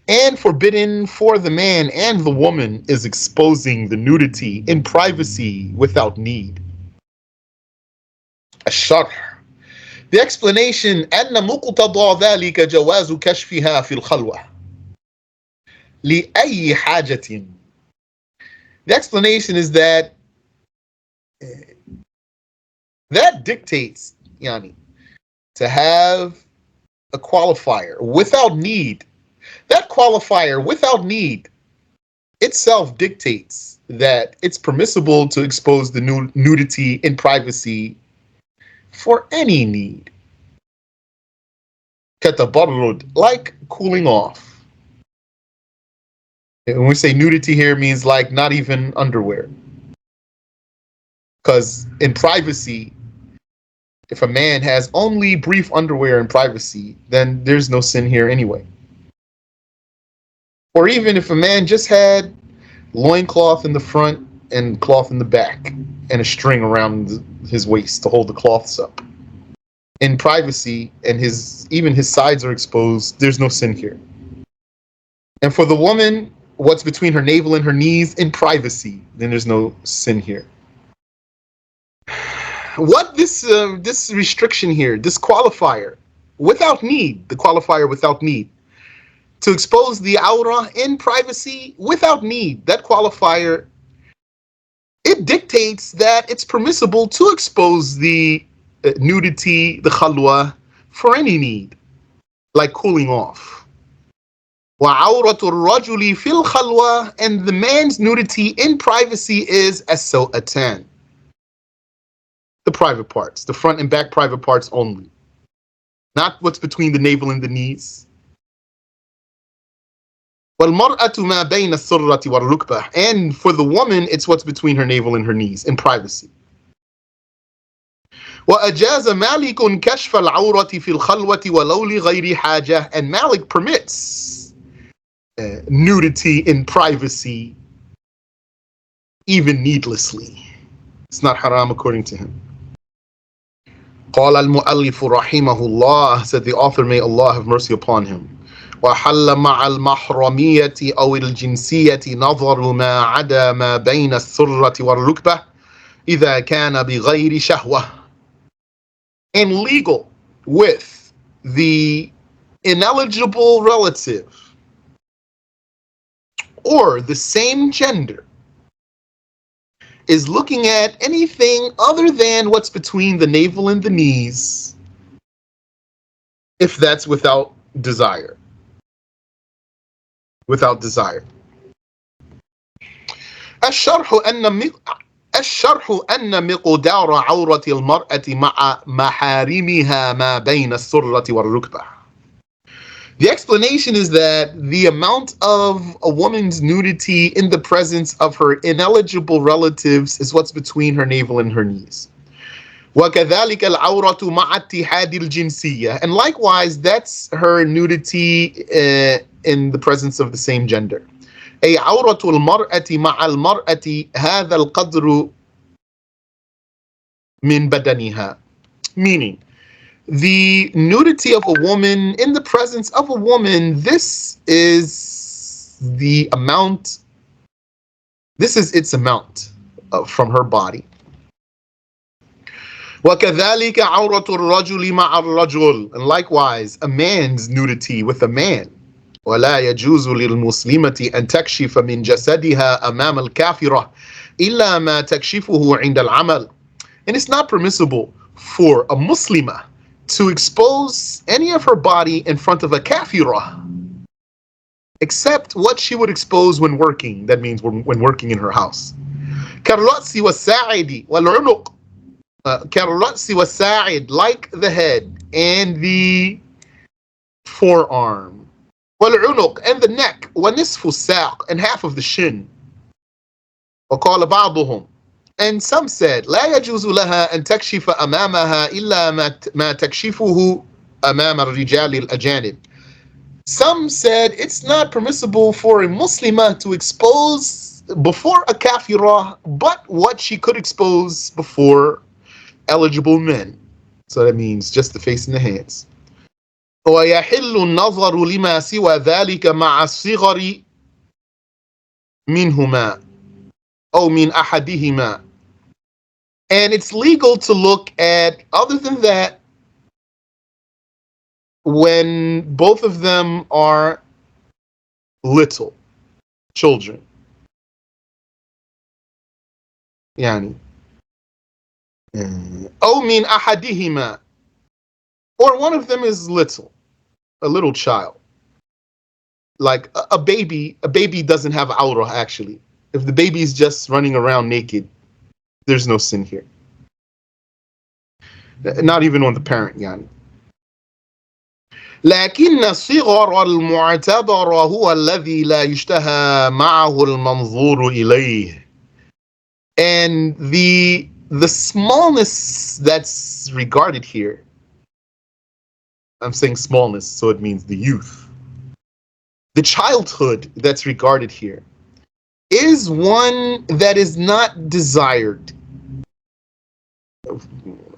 And forbidden for the man and the woman is exposing the nudity in privacy without need. الشرح. The explanation أن مقتضى ذلك جواز كشفها في الخلوة لأي حاجة. The explanation is that that dictates, yani, to have a qualifier without need. That qualifier without need itself dictates that it's permissible to expose the nudity in privacy for any need. كتبرد, like cooling off. When we say nudity here, it means like not even underwear. Because in privacy, if a man has only brief underwear in privacy, then there's no sin here anyway. Or even if a man just had loincloth in the front and cloth in the back and a string around his waist to hold the cloths up. In privacy, and even his sides are exposed, there's no sin here. And for the woman, what's between her navel and her knees in privacy, then there's no sin here. What this restriction here, this qualifier, without need, the qualifier without need, to expose the awrah in privacy without need, that qualifier, it dictates that it's permissible to expose the nudity, the khalwa, for any need, like cooling off. وَعَوْرَةُ الرَّجُلِ فِي الْخَلْوَةِ, and the man's nudity in privacy is as-saw'atan. The private parts, the front and back private parts only. Not what's between the navel and the knees. وَالْمَرْأَةُ مَا بَيْنَ السُّرَّةِ وَالرُّكْبَةِ, and for the woman, it's what's between her navel and her knees in privacy. وَأَجَازَ مَالِكٌ كَشْفَ الْعَوْرَةِ فِي الْخَلْوَةِ وَلَوْ لِغَيْرِ حَاجَةٍ, and Malik permits nudity in privacy even needlessly. It's not haram according to him. قال المؤلف رحمه الله, said the author, may Allah have mercy upon him, وحل مع المحرمية أو الجنسية نظر ما عدا ما بين السرة والركبة إذا كان بغير شهوة. And legal with the ineligible relative or the same gender is looking at anything other than what's between the navel and the knees, if that's without desire. Without desire. الشرح أن مقدار عورة المرأة مع محارمها ما بين السرة والركبة. The explanation is that the amount of a woman's nudity in the presence of her ineligible relatives is what's between her navel and her knees. وكذلك العورة مع اتحاد الجنسية. And likewise, that's her nudity in the presence of the same gender. أي عورة المرأة مع المرأة هذا القدر من بدنها. Meaning, the nudity of a woman in the presence of a woman, this is its amount from her body. وكذلك عورة الرجل مع الرجل. And likewise, a man's nudity with a man. ولا يجوز للمسلمة أن تكشف من جسدها أمام الكافرة إلا ما تكشفه عند العمل. And it's not permissible for a Muslimah to expose any of her body in front of a kafirah, except what she would expose when working. That means when working in her house. كالرأس والساعد والعنق. كالرأس والساعد, like the head and the forearm. والعنق, and the neck. ونصف الساق, and half of the shin. وقال بعضهم, and some said, لا يجوز لها أن تكشف أمامها إلا ما تكشفه أمام الرجال الأجانب. Some said it's not permissible for a Muslimah to expose before a kafirah, but what she could expose before eligible men. So that means just the face and the hands. ويحل النظر لما سوى ذلك مع الصغر منهما أو من أحدهما. And it's legal to look at other than that when both of them are little children. يعني أو من أحدهما, or one of them is little, a little child. Like a baby doesn't have awrah actually. If the baby is just running around naked, there's no sin here. Not even on the parent, يعني. لكن الصغر المعتبر هو الذي لا يشتهى معه المنظور إليه. And the smallness that's regarded here, I'm saying smallness, so it means the youth. The childhood that's regarded here is one that is not desired,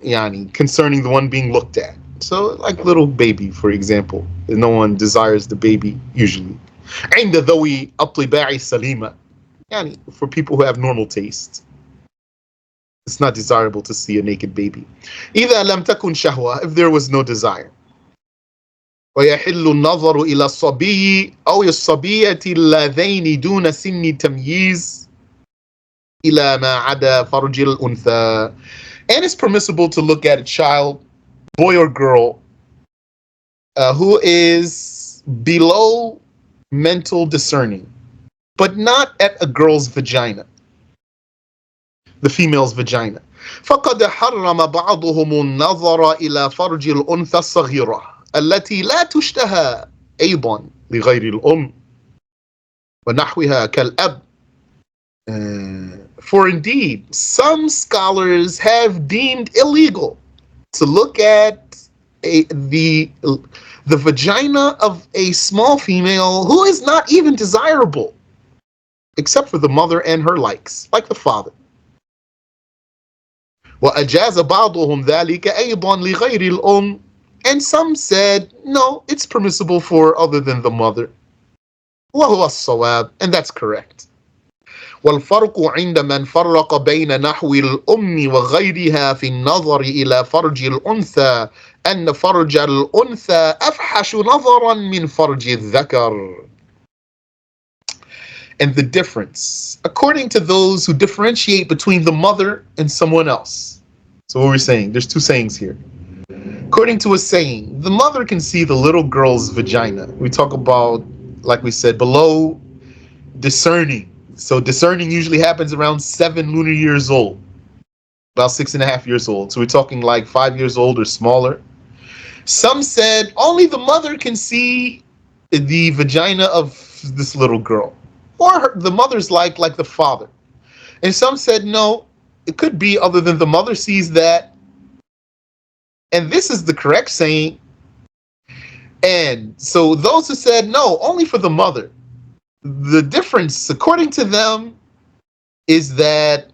yani, concerning the one being looked at. So like little baby, for example, no one desires the baby usually. عند ذوي الطباع السليمة, yani, for people who have normal taste, it's not desirable to see a naked baby. إذا لم تكن شهوة, if there was no desire. ويحل النظر إلى الصبي أو الصبية اللذين دون سن تمييز إلى ما عدا فرج الأنثى. And it's permissible to look at a child, boy or girl, who is below mental discerning, but not at a girl's vagina, the female's vagina. فقد حرم بعضهم النظر إلى فرج الأنثى الصغيرة التي لا تشتهى أيضا لغير الأم ونحوها كالأب. For indeed, some scholars have deemed illegal to look at the vagina of a small female who is not even desirable, except for the mother and her likes, like the father. وأجاز بعضهم ذلك أيضا لغير الأم. And some said, no, it's permissible for other than the mother. وهو الصواب, and that's correct. والفرق عند من فرق بين نحو الأم وغيرها في النظر إلى فرج الأنثى أن فرج الأنثى أفحش نظرا من فرج الذكر. And the difference, according to those who differentiate between the mother and someone else. So what we're saying, there's two sayings here. According to a saying, the mother can see the little girl's vagina. We talk about, like we said, below discerning. So discerning usually happens around 7 lunar years old, about 6.5 years old. So we're talking like 5 years old or smaller. Some said only the mother can see the vagina of this little girl, or the mother's like the father. And some said no, it could be other than the mother sees that. And this is the correct saying. And so those who said no, only for the mother, the difference, according to them, is that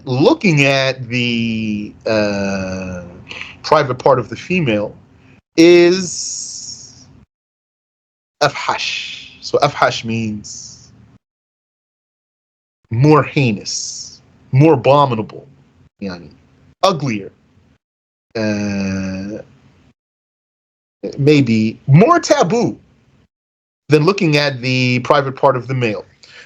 looking at the private part of the female is afhash. So afhash means more heinous, more abominable, yani, uglier, maybe more taboo than looking at the private part of the male.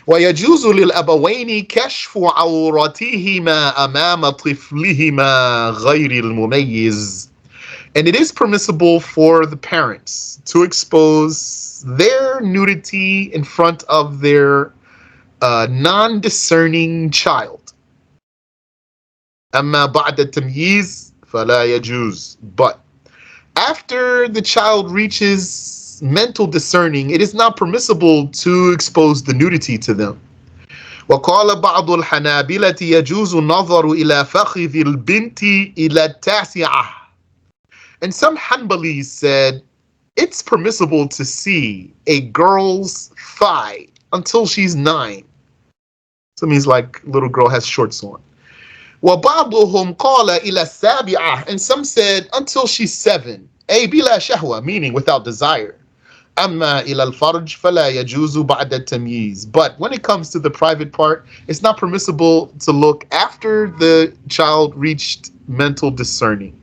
ويجوز للأبوين كشف عورتهما أمام طفلهما غير المميز. And it is permissible for the parents to expose their nudity in front of their non-discerning child. أما بعد التمييز فلا يجوز. But after the child reaches mental discerning, it is not permissible to expose the nudity to them. وقال بعض الحنابلة يجوز النظر إلى فخذ البنت إلى التاسعة. And some Hanbalis said it's permissible to see a girl's thigh until she's 9. So it means like little girl has shorts on. وبعضهم قال إلى السابعة. And some said until she's 7. أي بلا شهوة, meaning without desire. أما إلى الفرج فلا يجوز بعد التمييز. But when it comes to the private part, it's not permissible to look after the child reached mental discerning.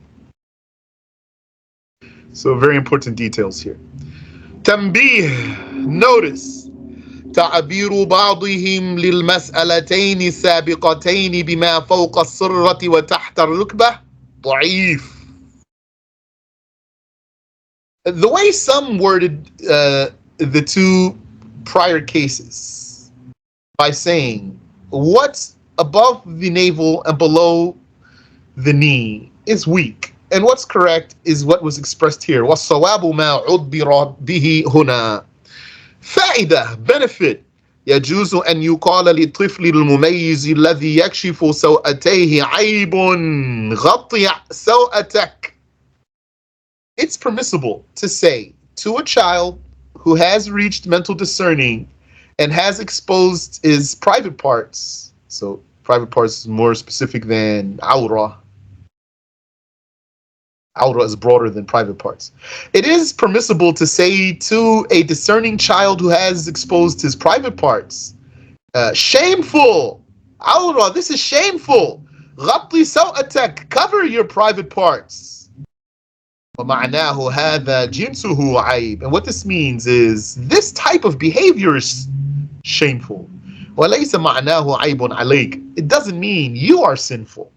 So very important details here. تنبيه, notice. تعبير بعضهم للمسألتين السابقتين بما فوق السرة وتحت الركبة ضعيف. The way some worded the two prior cases by saying what's above the navel and below the knee is weak, and what's correct is what was expressed here. وَالصَّوَابُ مَا عُبِّرَ بِهِ هُنَا. فائدة, benefit. يجوز أن يقال للطفل المميز الذي يكشف سوءتيه عيب غطي سوءتك. It's permissible to say to a child who has reached mental discerning and has exposed his private parts. So private parts is more specific than awra. Awra is broader than private parts. It is permissible to say to a discerning child who has exposed his private parts, shameful, awra, this is shameful. غطي سوءتك, cover your private parts. ومعناه هذا جنسه عيب. And what this means is this type of behavior is shameful. وليس معناه عيب عليك. It doesn't mean you are sinful.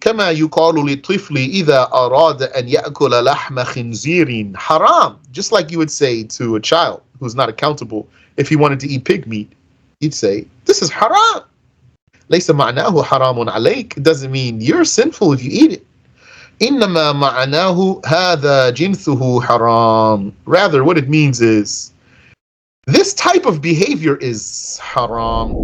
كما يقال للطفل إذا أراد أن يأكل لحم خنزير حرام. Just like you would say to a child who's not accountable, if he wanted to eat pig meat, you'd say, this is haram. ليس معناه حرام عليك. It doesn't mean you're sinful if you eat it. إنما معناه هذا جنسه حرام. Rather, what it means is this type of behavior is haram.